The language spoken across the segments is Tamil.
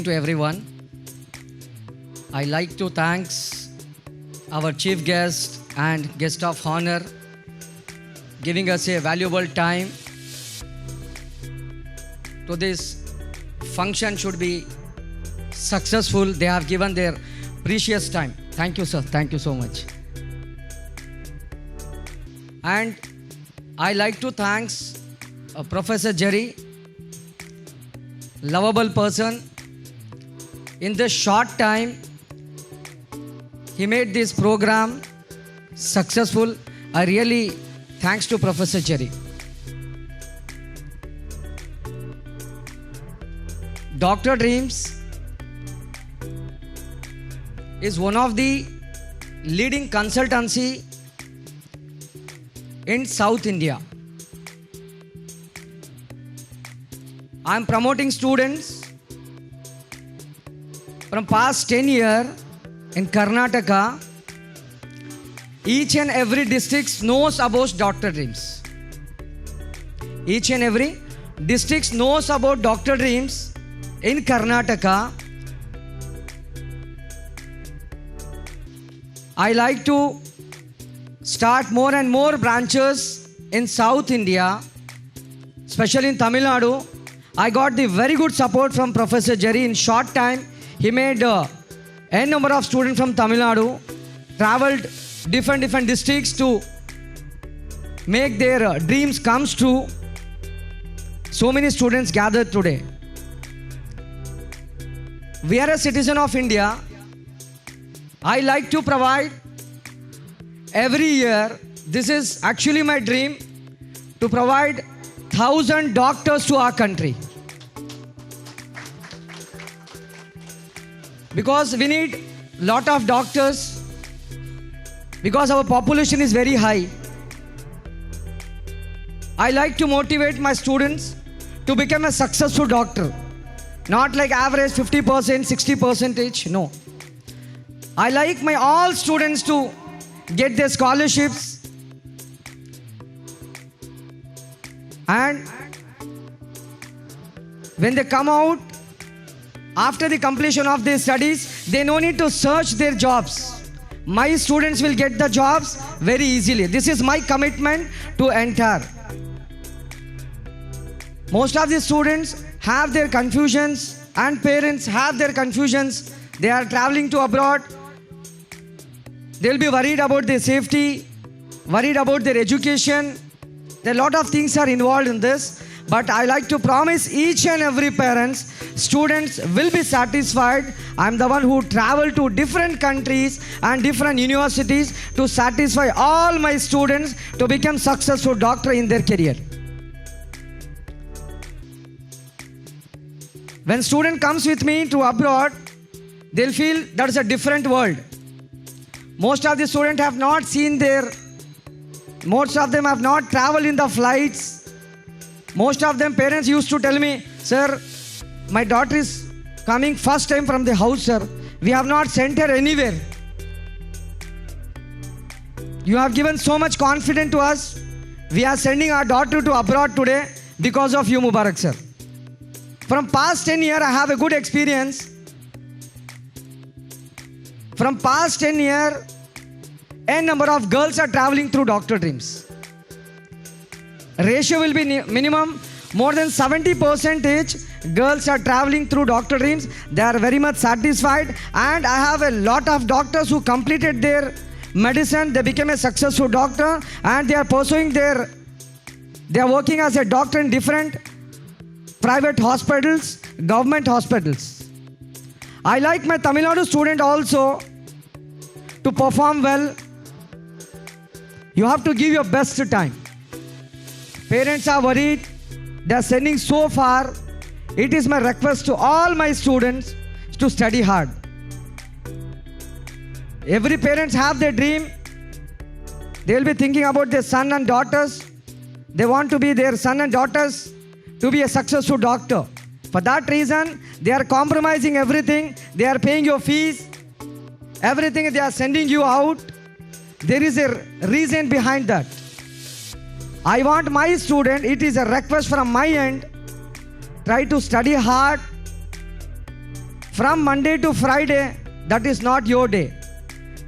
to everyone. I like to thank our chief guest and guest of honor giving us a valuable time to this function should be successful. They have given their precious time. Thank you, sir. Thank you so much. And I like to thank Professor Jerry, lovable person. In this short time, he made this program successful. I really thanks to Professor Jerry. Dr. Dreams is one of the leading consultancy in South India. I am promoting students from past 10 years in Karnataka. Each and every district knows about Dr. Dreams. Each and every district knows about Dr. Dreams in Karnataka. I like to start more and more branches in South India, especially in Tamil Nadu. I got the very good support from Professor Jerry. In short time, he made n number of students from Tamil Nadu, traveled different districts to make their dreams come true. So many students gathered today. We are a citizen of India. I like to provide every year, this is actually my dream, to provide 1,000 doctors to our country. Because we need lot of doctors, because our population is very high. I like to motivate my students to become a successful doctor. Not like average 50%, 60%, no. I like my all students to get their scholarships, and when they come out after the completion of their studies, they no need to search their jobs. My students will get the jobs very easily. This is my commitment to entire. Most of the students have their confusions and parents have their confusions. They are traveling to abroad. They'll be worried about their safety, worried about their education. There are a lot of things are involved in this. But I like to promise each and every parents, students will be satisfied. I'm the one who travel to different countries and different universities to satisfy all my students to become successful doctor in their career. When student comes with me to abroad, they'll feel that is a different world. Most of the students have not seen most of them have not traveled in the flights. Most of them parents used to tell me, sir, my daughter is coming first time from the house, sir. We have not sent her anywhere. You have given so much confidence to us. We are sending our daughter to abroad today because of you, Mubarak, sir. From past 10 years, I have a good experience. From past 10 years, n number of girls are traveling through Dr. Dreams. Ratio will be minimum more than 70% girls are traveling through Dr. Dreams. They are very much satisfied, and I have a lot of doctors who completed their medicine. They became a successful doctor, and they are pursuing they are working as a doctor in different private hospitals, government hospitals. I like my Tamil Nadu student also to perform well. You have to give your best time. Parents are worried. They are sending so far. It is my request to all my students to study hard. Every parents have their dream. They will be thinking about their son and daughters. They want to be their son and daughters to be a successful doctor. For that reason, they are compromising everything. They are paying your fees. Everything they are sending you out. There is a reason behind that. I want my student, it is a request from my end, try to study hard, From Monday to Friday, that is not your day.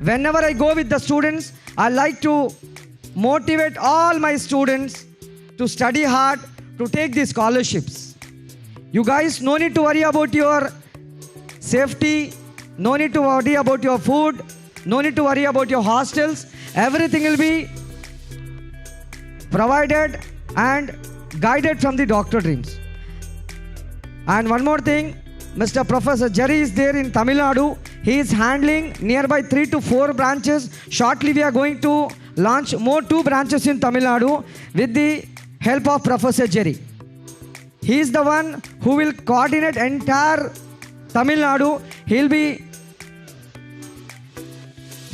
Whenever I go with the students, I like to motivate all my students to study hard, to take the scholarships. You guys no need to worry about your safety, no need to worry about your food, no need to worry about your hostels. Everything will be provided and guided from the Dr. Dreams. And one more thing, Mr. Professor Jerry is there in Tamil Nadu. He is handling nearby 3 to 4 branches. Shortly we are going to launch more 2 branches in Tamil Nadu with the help of Professor Jerry. He is the one who will coordinate entire Tamil Nadu. He will be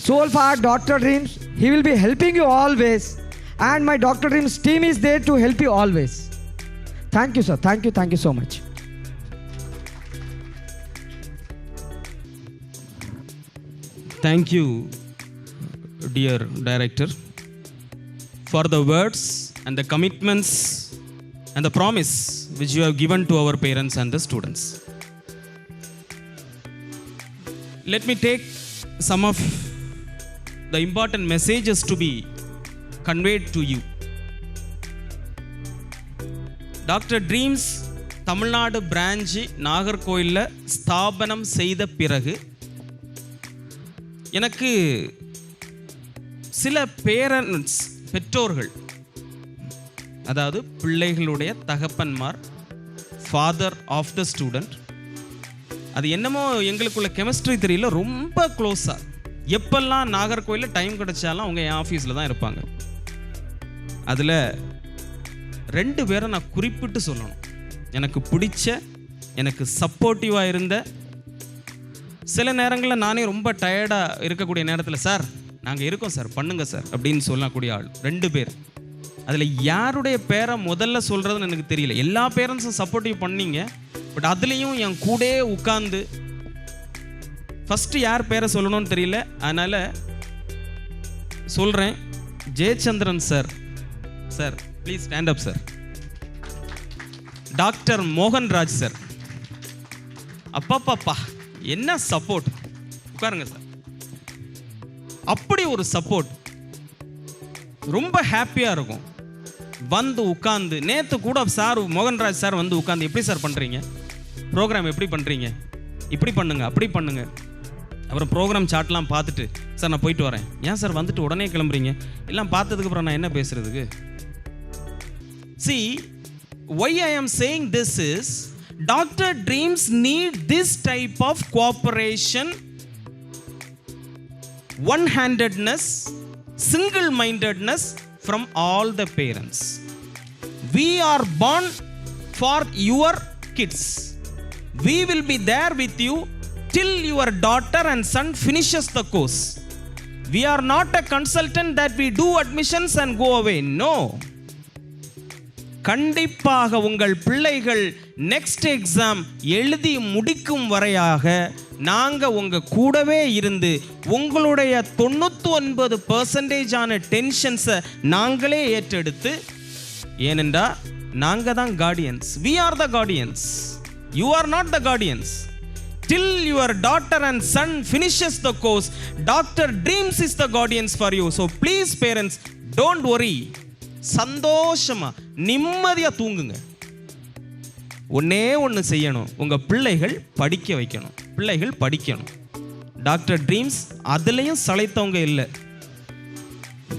soul for Dr. Dreams. He will be helping you always. And my Dr. Dreams team is there to help you always. Thank you, sir. Thank you so much. Thank you, dear director, for the words and the commitments and the promise which you have given to our parents and the students. Let me take some of the important messages to be conveyed to you. Dr. Dreams Tamil Nadu branch நாகர்கோயிலில் ஸ்தாபனம் செய்த பிறகு எனக்கு சில பேரண்ட்ஸ், பெற்றோர்கள், அதாவது பிள்ளைகளுடைய தகப்பன்மார், ஃபாதர் ஆஃப் த ஸ்டூடெண்ட், அது என்னமோ எங்களுக்குள்ள கெமிஸ்ட்ரி தெரியல, ரொம்ப க்ளோஸாக எப்பெல்லாம் நாகர்கோயிலில் டைம் கிடைச்சாலும் அவங்க என் ஆஃபீஸில் தான் இருப்பாங்க. அதில் 2 பேரை நான் குறிப்பிட்டு சொல்லணும். எனக்கு பிடிச்ச, எனக்கு சப்போர்ட்டிவாக இருந்த, சில நேரங்களில் நானே ரொம்ப டயர்டாக இருக்கக்கூடிய நேரத்தில், சார் நாங்கள் இருக்கோம் சார், பண்ணுங்க சார் அப்படின்னு சொல்லக்கூடிய ஆள் 2 பேர். அதில் யாருடைய பேரை முதல்ல சொல்கிறதுன்னு எனக்கு தெரியல. எல்லா பேரண்ட்ஸும் சப்போர்ட்டிவ் பண்ணீங்க, பட் அதுலேயும் என் கூட உட்காந்து ஃபஸ்ட்டு யார் பேரை சொல்லணும்னு தெரியல, அதனால் சொல்கிறேன். Jayachandran sir, sir please stand up sir. Doctor Mohanraj sir, அப்பாப்பாப்பா என்ன சப்போர்ட், உட்காருங்க சார். அப்படி ஒரு சப்போர்ட், ரொம்ப ஹாப்பியாக இருக்கும். வந்து உட்காந்து நேற்று கூட சார் மோகன்ராஜ் சார் வந்து உட்காந்து, எப்படி சார் பண்ணுறீங்க ப்ரோக்ராம், எப்படி பண்ணுறீங்க, இப்படி பண்ணுங்க அப்படி பண்ணுங்க. அப்புறம் ப்ரோக்ராம் சார்ட்லாம் பார்த்துட்டு, சார் நான் போயிட்டு வரேன். ஏன் சார் வந்துட்டு உடனே கிளம்புறீங்க, எல்லாம் பார்த்ததுக்கப்புறம் நான் என்ன பேசுறதுக்கு. See, why I am saying this is, Dr. Dreams need this type of cooperation, one-handedness, single-mindedness from all the parents. We are born for your kids. We will be there with you till your daughter and son finishes the course. We are not a consultant that we do admissions and go away. No. கண்டிப்பாக உங்கள் பிள்ளைகள் நெக்ஸ்ட் எக்ஸாம் எழுதி முடிக்கும் வரையாக நாங்கள் உங்கள் கூடவே இருந்து உங்களுடைய 99% டென்ஷன்ஸை நாங்களே ஏற்றெடுத்து, ஏனென்றா நாங்கள் தான் guardians. We are the guardians, you are not the guardians. Till your daughter and son finishes the course, Dr. Dreams is the guardians for you. So please parents, don't worry. சந்தோஷமா நிம்மதியா தூங்குங்க. ஒன்று செய்யணும், உங்க பிள்ளைகள் படிக்க வைக்கணும், பிள்ளைகள் படிக்கணும். டாக்டர் ட்ரீம்ஸ் அதுலயும் சளைத்தவங்க இல்லை.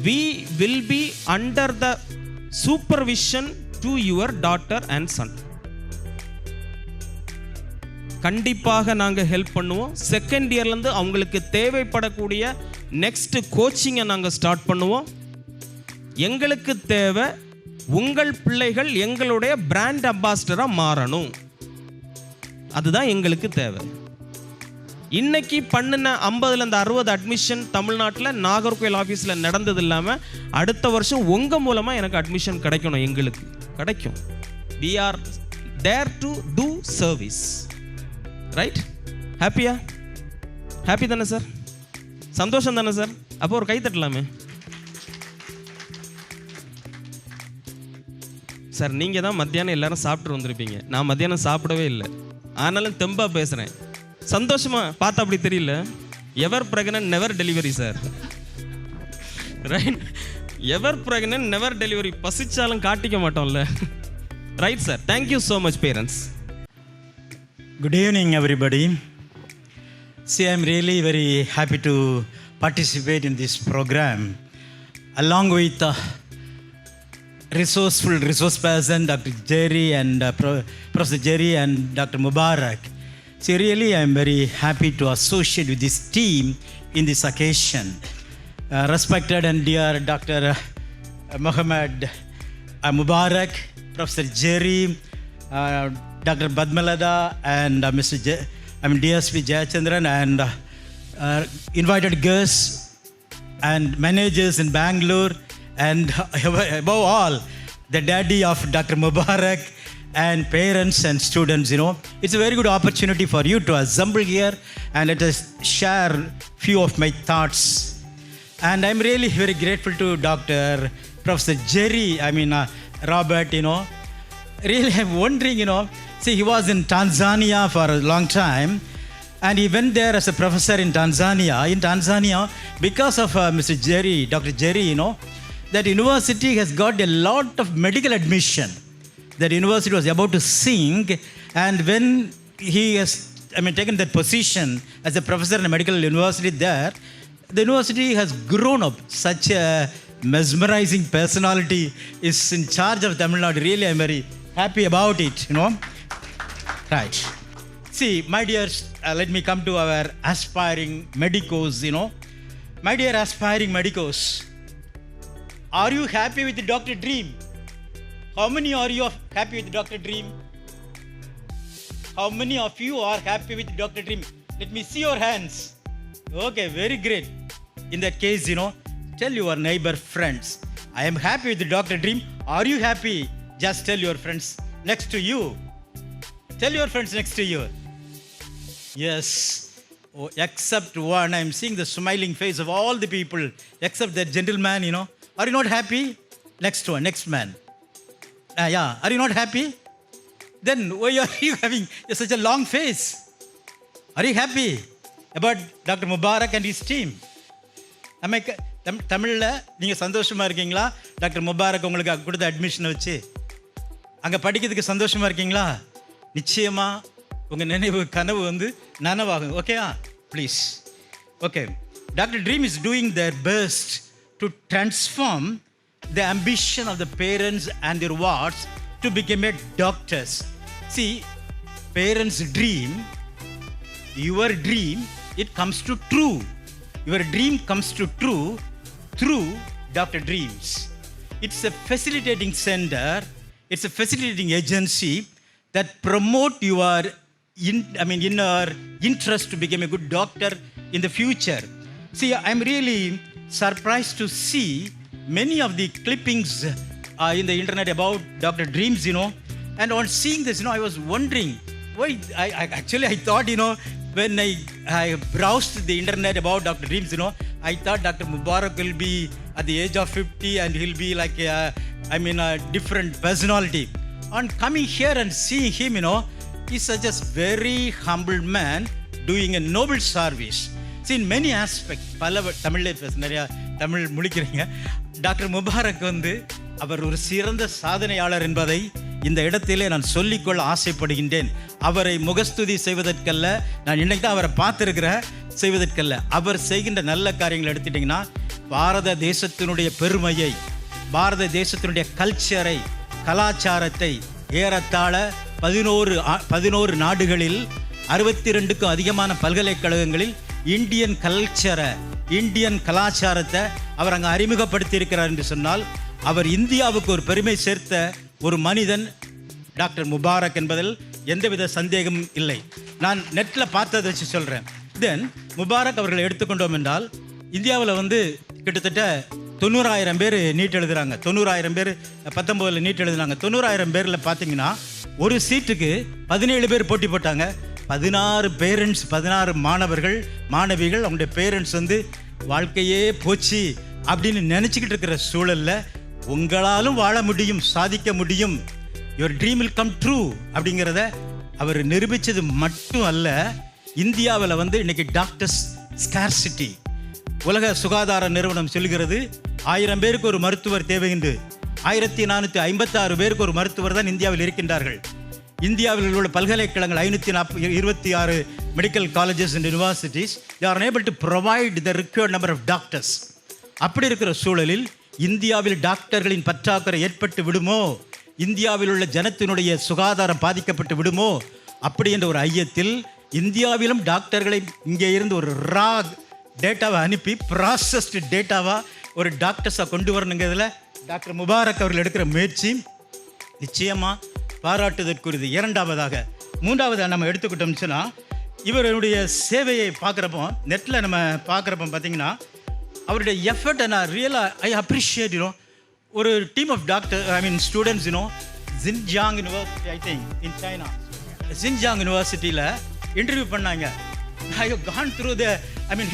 We will be under the supervision to your daughter and son. கண்டிப்பாக நாங்கள் ஹெல்ப் பண்ணுவோம். செகண்ட் இயர்லேருந்து அவங்களுக்கு தேவைப்படக்கூடிய நெக்ஸ்ட் கோச்சிங்கை நாங்கள் ஸ்டார்ட் பண்ணுவோம். எங்களுக்கு தேவை உங்கள் பிள்ளைகள் எங்களுடைய பிராண்ட் அம்பாசிடராக மாறணும், அதுதான் எங்களுக்கு தேவை. இன்னைக்கு பண்ணின 50லேருந்து 60 அட்மிஷன் தமிழ்நாட்டில் நாகர்கோயில் ஆஃபீஸில் நடந்தது இல்லாமல் அடுத்த வருஷம் உங்கள் மூலமாக எனக்கு அட்மிஷன் கிடைக்கணும், எங்களுக்கு கிடைக்கும். we are there to do service. Right? ஹாப்பியா? ஹாப்பி தானே சார்? சந்தோஷம் தானே சார்? அப்போ ஒரு கை தட்டலாமே சார். நீங்கள் தான் மத்தியானம் எல்லாரும் சாப்பிட்டு வந்திருப்பீங்க, நான் மத்தியானம் சாப்பிடவே இல்லை, ஆனாலும் தெம்பாக பேசுகிறேன். சந்தோஷமா பார்த்தா அப்படி தெரியல. Ever pregnant never delivery sir. Right, ever pregnant never delivery. பசிச்சாலும் காட்டிக்க மாட்டோம்ல. Right sir, thank you so much parents. Good evening, everybody. See, I'm really very happy to participate in this program along with resource person Dr. Jerry and Professor Jerry and Dr. Mubarak. See, really, I'm very happy to associate with this team in this occasion. Respected and dear Dr. Muhammad Mubarak, Professor Jerry, Dr. Badmalada and Mr. DSP Jayachandran and invited guests and managers in Bangalore and above all the daddy of Dr. Mubarak and parents and students. It's a very good opportunity for you to assemble here and let us share few of my thoughts. And I'm really very grateful to Dr. Professor Jerry, Robert, really I'm wondering, see, he was in Tanzania for a long time and he went there as a professor in Tanzania. In Tanzania, because of Mr. Jerry, Dr. Jerry, that university has got a lot of medical admission. That university was about to sink, and when he has taken that position as a professor in a medical university there, the university has grown up. Such a mesmerizing personality is in charge of Tamil Nadu. Really, I'm very happy about it, Right. See, my dears, let me come to our aspiring medicos, My dear aspiring medicos, are you happy with the Dr. Dream? How many are you happy with Dr. Dream? How many of you are happy with Dr. Dream? Let me see your hands. Okay, very great. In that case, tell your neighbor friends, I am happy with Dr. Dream. Are you happy? Just tell your friends next to you. Tell your friends next to you. Yes. Oh, except one, I am seeing the smiling face of all the people, except that gentleman, Are you not happy? Next one, next man. Yeah, are you not happy? Then why are you having such a long face? Are you happy about Dr. Mubarak and his team? தமிழில் நீங்கள் சந்தோஷமாக இருக்கீங்களா? டாக்டர் முபாரக் உங்களுக்கு கொடுத்த அட்மிஷனை வச்சு அங்கே படிக்கிறதுக்கு சந்தோஷமாக இருக்கீங்களா? நிச்சயமாக உங்கள் நினைவு கனவு நனவாகும். ஓகேயா? Please. Okay. Doctor dream is doing their best to transform the ambition of the parents and their wards to become a doctors. See, parents' dream, your dream, it comes to true. Your dream comes to true through Dr. Dreams. It's a facilitating center, it's a facilitating agency that promote your inner interest to become a good doctor in the future. See, I'm really surprised to see many of the clippings in the internet about Dr. Dreams, and on seeing this, I was wondering why. I thought, when I browsed the internet about Dr. Dreams, I thought Dr. Mubarak will be at the age of 50 and he'll be like a different personality. On coming here and seeing him, he's such a very humble man doing a noble service. See, in many aspects, பல தமிழில் பேச நிறையா தமிழ் முழிக்கிறீங்க. டாக்டர் முபாரக் அவர் ஒரு சிறந்த சாதனையாளர் என்பதை இந்த இடத்திலே நான் சொல்லிக்கொள்ள ஆசைப்படுகின்றேன். அவரை முகஸ்துதி செய்வதற்கல்ல, நான் இன்னைக்கு தான் அவரை பார்த்துருக்கிறேன், செய்வதற்கல்ல. அவர் செய்கின்ற நல்ல காரியங்களை எடுத்துட்டிங்கன்னா பாரத தேசத்தினுடைய பெருமையை, பாரத தேசத்தினுடைய கல்ச்சரை, கலாச்சாரத்தை ஏறத்தாழ 11 நாடுகளில் 62க்கும் அதிகமான பல்கலைக்கழகங்களில் இந்தியன் கல்ச்சரை, இந்தியன் கலாச்சாரத்தை அவர் அங்கே அறிமுகப்படுத்தி இருக்கிறார் என்று சொன்னால் அவர் இந்தியாவுக்கு ஒரு பெருமை சேர்த்த ஒரு மனிதன் டாக்டர் முபாரக் என்பதில் எந்தவித சந்தேகமும் இல்லை. நான் நெட்டில் பார்த்ததை வச்சு சொல்கிறேன். தென் முபாரக் அவர்களை எடுத்துக்கொண்டோம் என்றால் இந்தியாவில் கிட்டத்தட்ட 90,000 பேர் நீட் எழுதுகிறாங்க. 90,000 பேர் 19 நீட் எழுதுனாங்க. 90,000 பேரில் பார்த்தீங்கன்னா ஒரு சீட்டுக்கு 17 பேர் போட்டி போட்டாங்க. 16 பேரண்ட்ஸ், 16 மாணவர்கள் மாணவிகள், அவங்களுடைய பேரண்ட்ஸ் வாழ்க்கையே போச்சு அப்படின்னு நினச்சிக்கிட்டு இருக்கிற சூழலில் உங்களாலும் வாழ முடியும், சாதிக்க முடியும், your dream will come true அப்படிங்கிறத அவர் நிரூபித்தது மட்டும் அல்ல, இந்தியாவில் வந்து இன்னைக்கு டாக்டர்ஸ் ஸ்கார்சிட்டி. உலக சுகாதார நிறுவனம் சொல்கிறது 1000 பேருக்கு ஒரு மருத்துவர் தேவை என்று. 1456 பேருக்கு ஒரு மருத்துவர் தான் இந்தியாவில் இருக்கின்றார்கள். இந்தியாவில் உள்ள பல்கலைக்கழகங்கள் 526 medical colleges and universities they are unable to provide the required number of doctors. அப்படி இருக்கிற சூழலில் இந்தியாவில் டாக்டர்களின் பற்றாக்குறை ஏற்பட்டு விடுமோ, இந்தியாவில் உள்ள ஜனத்தினுடைய சுகாதாரம் பாதிக்கப்பட்டு விடுமோ அப்படி என்ற ஒரு ஐயத்தில் இந்தியாவிலும் டாக்டர்களை இங்கே இருந்து ஒரு ரா டேட்டாவை அனுப்பி ப்ராசஸ்டு டேட்டாவாக ஒரு டாக்டர்ஸாக கொண்டு வரணுங்கிறதுல டாக்டர் முபாரக் அவர்கள் எடுக்கிற முயற்சி நிச்சயமாக பாராட்டுதற்குரியது. இரண்டாவதாக, மூன்றாவதாக நம்ம எடுத்துக்கிட்டோம்னு சொன்னால், இவருடைய சேவையை பார்க்குறப்போ நெட்டில் நம்ம பார்க்குறப்போ பார்த்தீங்கன்னா அவருடைய எஃபர்ட்டை நான் ரியலாக அப்ரிஷியேட். ஒரு team of doctor students Xinjiang University, I think in China, Xinjiang யூனிவர்சிட்டியில் இன்டர்வியூ பண்ணாங்க. I have gone through the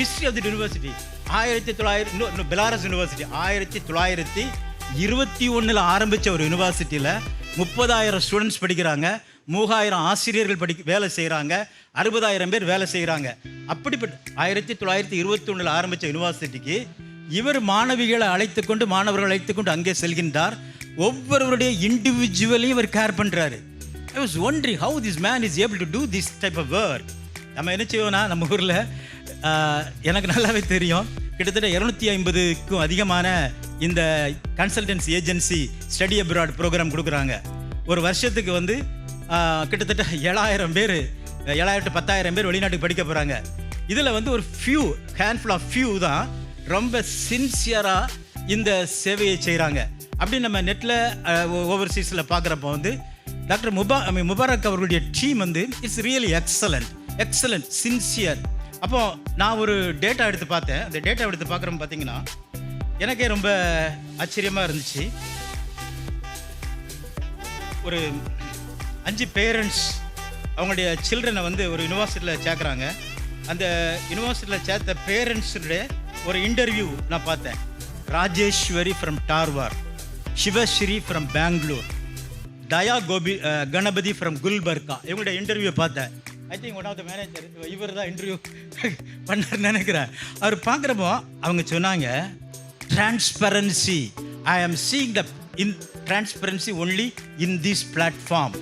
history of the university. 1900 Belarus University 1921 ஆரம்பித்த ஒரு யூனிவர்சிட்டியில் 30,000 ஸ்டூடெண்ட்ஸ் படிக்கிறாங்க, 3000 ஆசிரியர்கள் வேலை செய்கிறாங்க, 60,000 பேர் வேலை செய்கிறாங்க. அப்படிப்பட்ட 1921 ஆரம்பித்த யூனிவர்சிட்டிக்கு இவர் மாணவர்களை அழைத்துக்கொண்டு அங்கே செல்கின்றார். ஒவ்வொருவருடைய இண்டிவிஜுவலையும் இவர் கேர் பண்ணுறாரு. I was wondering how this man is able to do this type of work. நம்ம என்ன செய்வோம்னா, நம்ம ஊரில் எனக்கு நல்லாவே தெரியும், கிட்டத்தட்ட 250க்கும் அதிகமான இந்த consultancy agency study abroad programme கொடுக்குறாங்க. ஒரு வருஷத்துக்கு வந்து கிட்டத்தட்ட 7,000 பேர் 7,000 to 10,000 பேர் வெளிநாட்டுக்கு படிக்க போகிறாங்க. இதில் வந்து ஒரு ஹேண்ட்ஃபுல் ஆஃப் ஃபியூ தான் ரொம்ப சின்சியராக இந்த சேவையை செய்கிறாங்க. அப்படி நம்ம நெட்டில் ஓவர்சீஸில் பார்க்குறப்போ வந்து டாக்டர் முபாரக் அவர்களுடைய டீம் வந்து இட்ஸ் ரியலி எக்ஸலண்ட் சின்சியர். அப்போது நான் ஒரு டேட்டா எடுத்து பார்த்தேன். அந்த டேட்டா எடுத்து பார்க்குறோம் பார்த்தீங்கன்னா எனக்கே ரொம்ப ஆச்சரியமாக இருந்துச்சு. ஒரு 5 பேரண்ட்ஸ் அவங்களுடைய சில்ட்ரனை வந்து ஒரு யூனிவர்சிட்டியில் சேர்க்குறாங்க. அந்த யூனிவர்சிட்டியில் சேர்த்த பேரண்ட்ஸுடைய ஒரு இன்டர்வியூ நான் பார்த்தேன். Rajeshwari from Dharwad, Shivashree from Bangalore, Daya Ganapathi from Gulbarga, இவங்களுடைய இன்டர்வியூ பார்த்தேன். I think one of the manager இவர் தான் இன்டர்வியூ பண்ணார்னு நினைக்கிறேன். அவர் பார்க்குறப்போ அவங்க சொன்னாங்க, transparency, I am seeing the transparency only in this platform.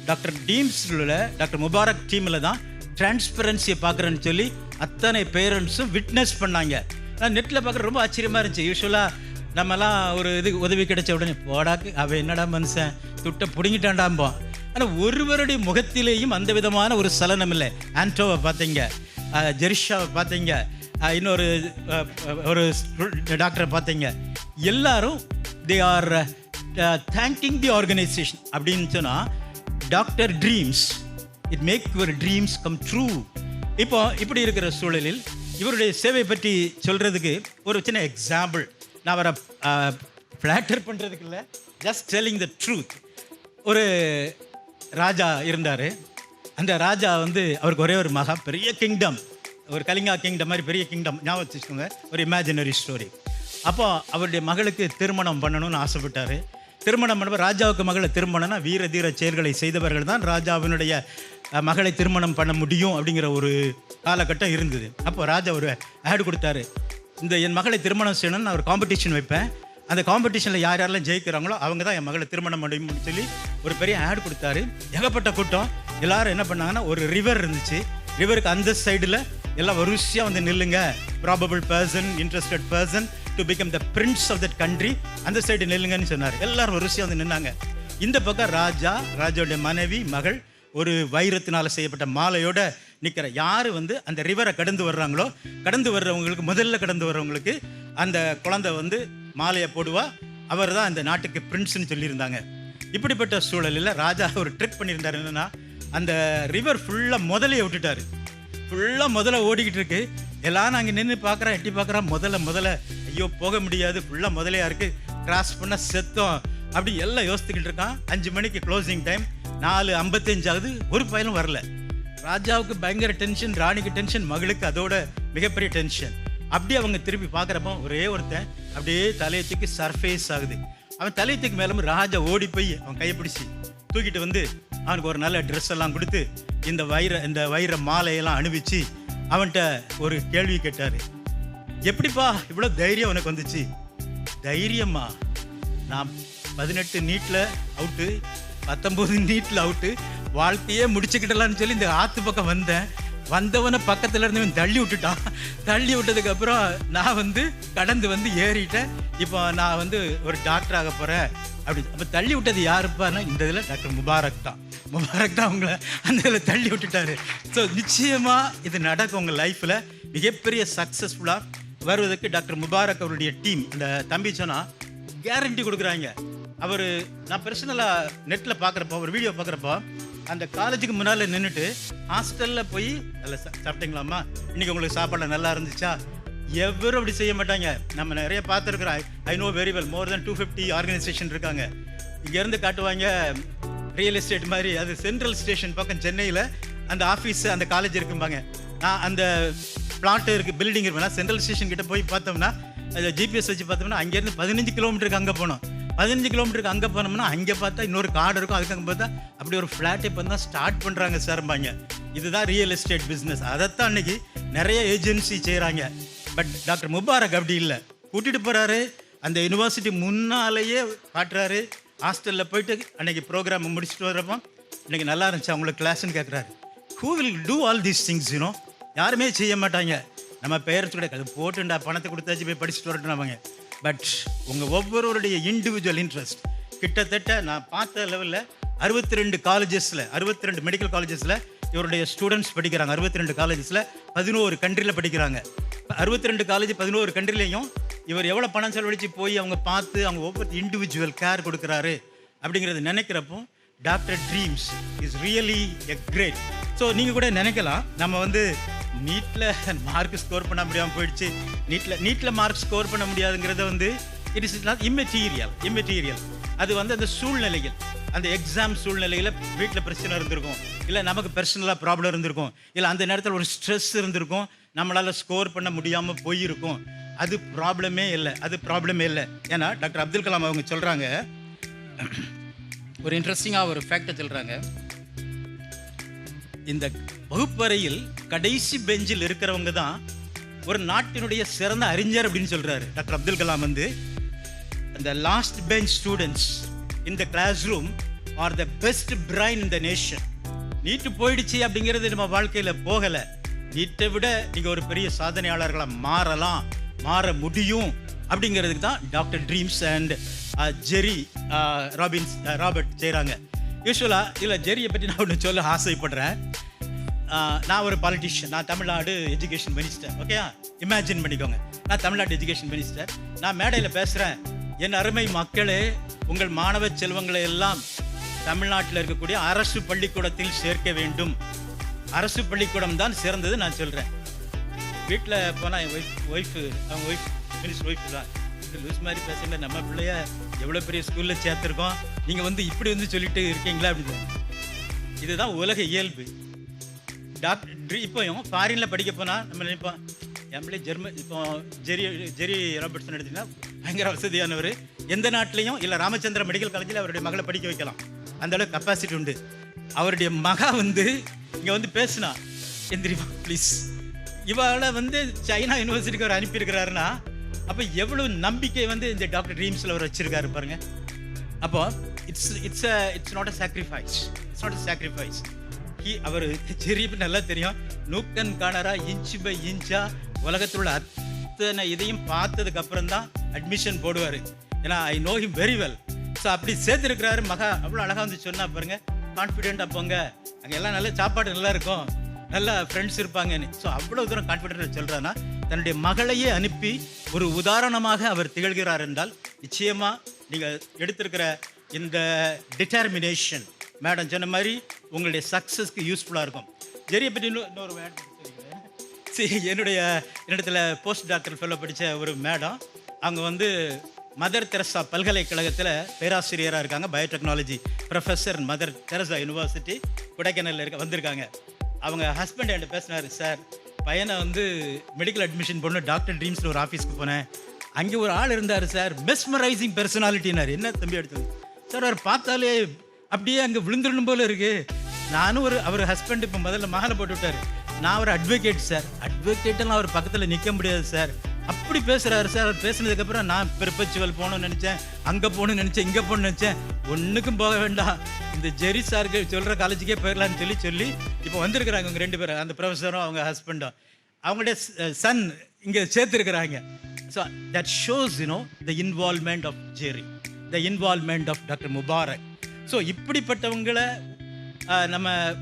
Doctor டீம்ஸில் டாக்டர் முபாரக் டீமில் தான் டிரான்ஸ்பரன்சியை பார்க்குறேன்னு சொல்லி அத்தனை பேரண்ட்ஸும் விட்னஸ் பண்ணாங்க. நான் நெட்டில் பார்க்குற ரொம்ப ஆச்சரியமாக இருந்துச்சு. யூஸ்வலாக நம்மலாம் ஒரு உதவி கிடைச்ச உடனே போடாக்கு அவன் என்னடா மனுஷன் துட்டை பிடுங்கிட்டாண்டாம்போம். ஆனால் ஒருவருடைய முகத்திலேயும் அந்த விதமான ஒரு சலனம் இல்லை. ஆண்டோவை பார்த்தீங்க, ஜெரிஷாவை பார்த்தீங்க, இன்னொரு ஒரு டாக்டரை பார்த்தீங்க. எல்லாரும் they are thanking the organisation. அப்படின்னு சொன்னால் doctor dreams, it make your dreams come true. இப்போ இப்படி இருக்கிற சூழலில் இவருடைய சேவை பற்றி சொல்கிறதுக்கு ஒரு சின்ன எக்ஸாம்பிள். நான் அவரை ஃப்ளாட்டர் பண்ணுறதுக்கு இல்லை, ஜஸ்ட் டெல்லிங் த ட்ரூத். ஒரு ராஜா இருந்தார். அந்த ராஜா வந்து அவருக்கு ஒரே ஒரு மகா, பெரிய கிங்டம், ஒரு கலிங்கா கிங்டம் மாதிரி பெரிய கிங்டம் ஞாபகம் வச்சுக்கோங்க, ஒரு இமேஜினரி ஸ்டோரி. அப்போ அவருடைய மகளுக்கு திருமணம் பண்ணணும்னு ஆசைப்பட்டார். திருமணம் பண்ண ராஜாவுக்கு மகளை திருமணம்னா வீர தீர செயல்களை செய்தவர்கள் தான் ராஜாவினுடைய மகளை திருமணம் பண்ண முடியும் அப்படிங்கிற ஒரு காலகட்டம் இருந்தது. அப்போ ராஜா ஒரு ஆட் கொடுத்தாரு, இந்த என் மகளை திருமணம் செய்யணும்னு நான் ஒரு காம்படிஷன் வைப்பேன், அந்த காம்படிஷனில் யார் யாரெல்லாம் ஜெயிக்கிறாங்களோ அவங்க தான் என் மகளை திருமணம் முடியும்னு சொல்லி ஒரு பெரிய ஆட் கொடுத்தாரு. ஏகப்பட்ட கூட்டம். எல்லாரும் என்ன பண்ணாங்கன்னா, ஒரு ரிவர் இருந்துச்சு, ரிவருக்கு அந்த சைடில் எல்லாம் வரிசையாக வந்து நில்லுங்க, probable person, interested person to become the prince of that country, அந்த சைடு நில்லுங்கன்னு சொன்னார். எல்லாரும் வரிசையாக வந்து நின்னாங்க. இந்த பக்கம் ராஜாவுடைய மனைவி, மகள் ஒரு வைரத்தினால் செய்யப்பட்ட மாலையோட நிற்கிற. யார் வந்து அந்த ரிவரை கடந்து வர்றாங்களோ, கடந்து வர்றவங்களுக்கு, முதல்ல கடந்து வர்றவங்களுக்கு அந்த குழந்தை வந்து மாலையை போடுவா, அவர் தான் அந்த நாட்டுக்கு பிரின்ஸ்ன்னு சொல்லியிருந்தாங்க. இப்படிப்பட்ட சூழலில் ராஜா ஒரு ட்ரிக் பண்ணியிருந்தார். என்னென்னா, அந்த ரிவர் ஃபுல்லாக முதலையை விட்டுட்டார். ஃபுல்லாக முதல்ல ஓடிக்கிட்டு இருக்கு. எல்லாம் நாங்கள் நின்று பார்க்குறோம், எட்டி பார்க்குறோம், முதல்ல ஐயோ போக முடியாது, ஃபுல்லாக முதலையாக இருக்குது, கிராஸ் பண்ண செத்தோம் அப்படி எல்லாம் யோசித்துக்கிட்டு இருக்கான். 5 மணிக்கு க்ளோசிங் டைம், 4:55 ஆகுது, ஒரு பயலும் வரல. ராஜாவுக்கு பயங்கர டென்ஷன், ராணிக்கு டென்ஷன், மகளுக்கு அதோட மிகப்பெரிய டென்ஷன். அப்படியே அவங்க திருப்பி பார்க்குறப்போ ஒரே ஒருத்தன் அப்படியே தலையத்துக்கு சர்ஃபேஸ் ஆகுது. அவன் தலையத்துக்கு மேலும் ராஜா ஓடி போய் அவன் கையை பிடிச்சி தூக்கிட்டு வந்து அவனுக்கு ஒரு நல்ல ட்ரெஸ் எல்லாம் கொடுத்து இந்த வைர மாலையெல்லாம் அணிவிச்சு அவன்கிட்ட ஒரு கேள்வி கேட்டார். எப்படிப்பா இவ்வளோ தைரியம் உனக்கு வந்துச்சு? தைரியமா, நான் 18 நீட்டில் அவுட்டு, 19 நீட்டில் அவுட்டு, வாழ்க்கையே முடிச்சுக்கிட்டலான்னு சொல்லி இந்த ஆற்று பக்கம் வந்தவனை பக்கத்தில் இருந்தவன் தள்ளி விட்டுட்டான். தள்ளி விட்டதுக்கப்புறம் நான் கடந்து ஏறிட்டேன். இப்போ நான் ஒரு டாக்டர் ஆக போகிறேன் அப்படி. அப்போ தள்ளி விட்டது யாருப்பான்னா இந்த இதில் டாக்டர் முபாரக் தான். அவங்கள அந்த இதில் தள்ளி விட்டுட்டாரு. ஸோ நிச்சயமாக இது நடக்கும் உங்கள் லைஃப்பில். மிகப்பெரிய சக்ஸஸ்ஃபுல்லாக வருவதற்கு டாக்டர் முபாரக் அவருடைய டீம், இந்த தம்பி சொன்னால் கேரண்டி கொடுக்குறாங்க. நான் பர்சனலாக நெட்டில் பார்க்குறப்போ, ஒரு வீடியோ பார்க்குறப்போ, அந்த காலேஜுக்கு முன்னால் நின்றுட்டு ஹாஸ்டலில் போய் நல்லா சாப்பிட்டீங்களாம்மா, இன்றைக்கி உங்களுக்கு சாப்பாடு நல்லா இருந்துச்சா, எவரும் அப்படி செய்ய மாட்டாங்க. நம்ம நிறைய பார்த்துருக்குறோம். I know very well, more then 250 organisation இருக்காங்க. இங்கேருந்து காட்டுவாங்க ரியல் எஸ்டேட் மாதிரி. அது சென்ட்ரல் ஸ்டேஷன் பக்கம் சென்னையில் அந்த ஆஃபீஸு அந்த காலேஜ் இருக்கும்பாங்க. நான் அந்த பிளாட்டு இருக்குது, பில்டிங் இருக்குன்னா சென்ட்ரல் ஸ்டேஷன் கிட்டே போய் பார்த்தோம்னா, அதை ஜிபிஎஸ் வச்சு பார்த்தோம்னா அங்கேருந்து 15 கிலோமீட்டருக்கு அங்கே போனோம். 15 கிலோமீட்டருக்கு அங்கே போனோம்னா அங்கே பார்த்தா இன்னொரு காடு இருக்கும். அதுக்கு அங்கே பார்த்தா அப்படி ஒரு ஃப்ளாட் இப்போ தான் ஸ்டார்ட் பண்ணுறாங்க சார்பாங்க. இதுதான் ரியல் எஸ்டேட் பிஸ்னஸ். அதைத்தான் அன்றைக்கி நிறைய ஏஜென்சி செய்கிறாங்க. பட் டாக்டர் முபாரக் அப்படி இல்லை. கூட்டிகிட்டு போகிறாரு, அந்த யூனிவர்சிட்டி முன்னாலேயே காட்டுறாரு. ஹாஸ்டலில் போயிட்டு அன்றைக்கி ப்ரோக்ராம் முடிச்சுட்டு வரப்போ, இன்றைக்கி நல்லா இருந்துச்சு அவங்களுக்கு கிளாஸ்ன்னு கேட்குறாரு. Who will do all these things? யாருமே செய்ய மாட்டாங்க. நம்ம பேரண்ட்ஸ் கூட அது போட்டுண்டா பணத்தை கொடுத்தாச்சு போய் படிச்சுட்டு வரட்டுனாங்க. பட் உங்கள் ஒவ்வொருவருடைய இண்டிவிஜுவல் இன்ட்ரெஸ்ட், கிட்டத்தட்ட நான் பார்த்த லெவலில் 62 காலேஜஸில், 62 மெடிக்கல் காலேஜஸில் இவருடைய ஸ்டூடெண்ட்ஸ் படிக்கிறாங்க. 62 காலேஜஸில் 11 கண்ட்ரியில் படிக்கிறாங்க. 62 காலேஜ் 11 கண்ட்ரிலையும் இவர் எவ்வளோ பணம் செலவழித்து போய் அவங்க பார்த்து அவங்க ஒவ்வொரு இண்டிவிஜுவல் கேர் கொடுக்குறாரு அப்படிங்கிறது நினைக்கிறப்போ doctor Dreams is really a great. So நீங்கள் கூட நினைக்கலாம், நம்ம நீட்டில் மார்க் ஸ்கோர் பண்ண முடியாமல் போயிடுச்சு, நீட்டில் மார்க் ஸ்கோர் பண்ண முடியாதுங்கிறத இட் இஸ் நாட் இம்மெட்டீரியல். அது அந்த சூழ்நிலைகள், அந்த எக்ஸாம் சூழ்நிலையில் வீட்டில் பிரச்சனை இருந்திருக்கும், இல்லை நமக்கு பர்சனலாக ப்ராப்ளம் இருந்திருக்கும், இல்லை அந்த நேரத்தில் ஒரு ஸ்ட்ரெஸ் இருந்திருக்கும், நம்மளால் ஸ்கோர் பண்ண முடியாமல் போயிருக்கும். அது ப்ராப்ளமே இல்லை. ஏன்னா டாக்டர் அப்துல் கலாம் அவங்க சொல்கிறாங்க, ஒரு இன்ட்ரெஸ்டிங்காக ஒரு ஃபேக்டை சொல்கிறாங்க. இந்த வகுப்பறையில் கடைசி பெஞ்சில் இருக்கிறவங்க தான் ஒரு நாட்டினுடைய சிறந்த அறிஞர் அப்படின்னு சொல்கிறாரு டாக்டர் அப்துல் கலாம். அந்த last bench students in the class room are the best brain in the nation. NEET போயிடுச்சு அப்படிங்கிறது நம்ம வாழ்க்கையில் போகலை. நீட்டை விட நீங்கள் ஒரு பெரிய சாதனையாளர்களாக மாற முடியும் அப்படிங்கிறதுக்கு தான் doctor dreams and Jerry Robert செய்கிறாங்க. யூஸ்வலாக இதில் ஜெரியை பற்றி நான் ஒன்று சொல்ல ஆசைப்படுறேன். நான் ஒரு பாலிட்டிஷியன், நான் தமிழ்நாடு எஜுகேஷன் மினிஸ்டர். ஓகேயா, இமேஜின் பண்ணிக்கோங்க, நான் தமிழ்நாடு எஜுகேஷன் மினிஸ்டர். நான் மேடையில் பேசுகிறேன், என் அருமை மக்களே, உங்கள் மாணவ செல்வங்களை எல்லாம் தமிழ்நாட்டில் இருக்கக்கூடிய அரசு பள்ளிக்கூடத்தில் சேர்க்க வேண்டும். அரசு பள்ளிக்கூடம் தான் சிறந்தது நான் சொல்கிறேன். வீட்டில் போனால் என் ஒய்ஃப் மினிஸ்டர் ஒய்ஃப் தான் லூஸ் மாதிரி பேசுங்க, நம்ம பிள்ளைய எவ்வளோ பெரிய ஸ்கூலில் சேர்த்துருக்கோம், நீங்கள் இப்படி சொல்லிட்டு இருக்கீங்களா அப்படின்னு. இதுதான் உலக இயல்பு. டாக்டர் இப்போயும் ஃபாரினில் படிக்க போனால் நம்ம நினைப்போம், என் பிள்ளை இப்போ ஜெரி ராபர்ட்சன் எடுத்திங்கன்னா பயங்கர வசதியானவர். எந்த நாட்டிலையும் இல்லை ராமச்சந்திர மெடிக்கல் காலேஜில் அவருடைய மகளை படிக்க வைக்கலாம், அந்த அளவுக்கு கெப்பாசிட்டி உண்டு. அவருடைய மகா இங்கே பேசுனா, எந்திரிமா ப்ளீஸ், இவளை சைனா யூனிவர்சிட்டிக்கு அவர் அனுப்பியிருக்கிறாருன்னா அப்போ எவ்வளோ நம்பிக்கை இந்த டாக்டர் ட்ரீம்ஸில் அவர் வச்சிருக்காரு பாருங்க. அப்போ இட்ஸ் நாட் அ சாக்ரிஃபைஸ். அவர் ஜெரிப்பு நல்லா தெரியும், நூக்கன் காணரா இன்ச்சு பை இன்ச்சா உலகத்தில் உள்ள அத்தனை இதையும் பார்த்ததுக்கு அப்புறம் தான் அட்மிஷன் போடுவார். ஏன்னா I know him very well. So அப்படி சேர்த்துருக்கிறாரு. மகா அவ்வளோ அழகாக சொன்னா பாருங்க, கான்ஃபிடென்ட்டாக போங்க, அங்கே எல்லாம் நல்ல சாப்பாடு நல்லா இருக்கும், நல்ல ஃப்ரெண்ட்ஸ் இருப்பாங்கன்னு. ஸோ அவ்வளோ தூரம் கான்ஃபிடென்ட்டாக சொல்கிறான்னா தன்னுடைய மகளையே அனுப்பி ஒரு உதாரணமாக அவர் திகழ்கிறார் என்றால் நிச்சயமாக நீங்கள் எடுத்திருக்கிற இந்த டிட்டர்மினேஷன் மேடம் சொன்ன மாதிரி உங்களுடைய சக்ஸஸ்க்கு யூஸ்ஃபுல்லாக இருக்கும். ஜெரியை பற்றி இன்னொரு மேடம் என்னிடத்தில் போஸ்ட் டாக்டர் ஃபெல்லோ படித்த ஒரு மேடம், அவங்க மதர் தெரசா பல்கலைக்கழகத்தில் பேராசிரியராக இருக்காங்க, biotechnology professor, Mother Teresa University கொடைக்கானலில் வந்திருக்காங்க. அவங்க ஹஸ்பண்ட் என்கிட்ட பேசினார், சார் பையனை மெடிக்கல் அட்மிஷன் பண்ண டாக்டர் ட்ரீம்ஸில் ஒரு ஆஃபீஸ்க்கு போனேன், அங்கே ஒரு ஆள் இருந்தார் சார், மெஸ்மரைசிங் பர்சனாலிட்டினார். என்ன தம்பி எடுத்தது சார், அவர் பார்த்தாலே அப்படியே அங்கே விழுந்துடணும் போல இருக்கு. நானும் அவர் ஹஸ்பண்ட் இப்போ முதல்ல மாலை போட்டு விட்டார். நான் ஒரு அட்வொகேட் சார், அட்வொகேட்டெல்லாம் அவர் பக்கத்தில் நிற்க முடியாது சார். அப்படி பேசுகிறாரு சார். அவர் பேசுனதுக்கப்புறம் நான் பெர்பச்சுவல் போகணும்னு நினச்சேன், அங்கே போகணும்னு நினச்சேன், இங்கே போகணும்னு நினச்சேன். ஒன்றுக்கும் போக வேண்டாம், இந்த ஜெரி சாருக்கு சொல்கிற காலேஜுக்கே போயிடலான்னு சொல்லி இப்போ வந்திருக்கிறாங்க அவங்க 2 பேரும், அந்த ப்ரொஃபஸரும் அவங்க ஹஸ்பண்டும். அவங்களுடைய சன் இங்கே சேர்த்துருக்குறாங்க. So that shows the involvement of Jerry, the involvement of doctor Mubarak. So இப்படிப்பட்டவங்களை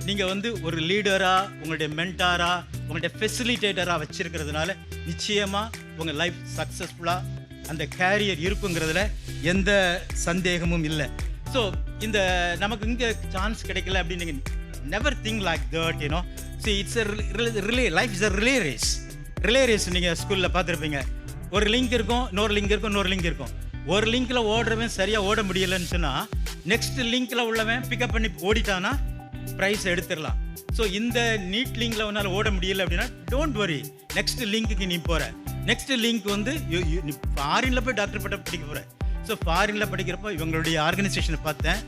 நீங்கள் ஒரு லீடராக, உங்களுடைய மென்டாராக, உங்களுடைய ஃபெசிலிட்டேட்டராக வச்சிருக்கிறதுனால நிச்சயமாக உங்கள் லைஃப் சக்ஸஸ்ஃபுல்லாக அந்த கேரியர் இருக்குங்கிறதுல எந்த சந்தேகமும் இல்லை. ஸோ இந்த நமக்கு இங்கே சான்ஸ் கிடைக்கல அப்படின்னு நீங்கள் never think like that. So it's relay, life is a relay race. Relay race நீங்கள் ஸ்கூலில் பார்த்துருப்பீங்க. ஒரு லிங்க் இருக்கும், இன்னொரு லிங்க் இருக்கும், இன்னொரு லிங்க் இருக்கும். ஒரு லிங்க்கில் ஓடுறவன் சரியாக ஓட முடியலைன்னு சொன்னால் நெக்ஸ்ட் லிங்க்கில் உள்ளவன் பிக்கப் பண்ணி ஓடிட்டானா ப்ரைஸ் எடுத்துடலாம். ஸோ இந்த நீட் லிங்கில் உன்னால் ஓட முடியல அப்படின்னா டோன்ட் வரி, நெக்ஸ்ட் லிங்க்குக்கு நீ போகிற. நெக்ஸ்ட் லிங்க் ஃபாரினில் போய் டாக்டர் பட்டம் படிக்க போகிற. ஸோ ஃபாரினில் படிக்கிறப்போ இவங்களுடைய ஆர்கனைசேஷனை பார்த்தேன்.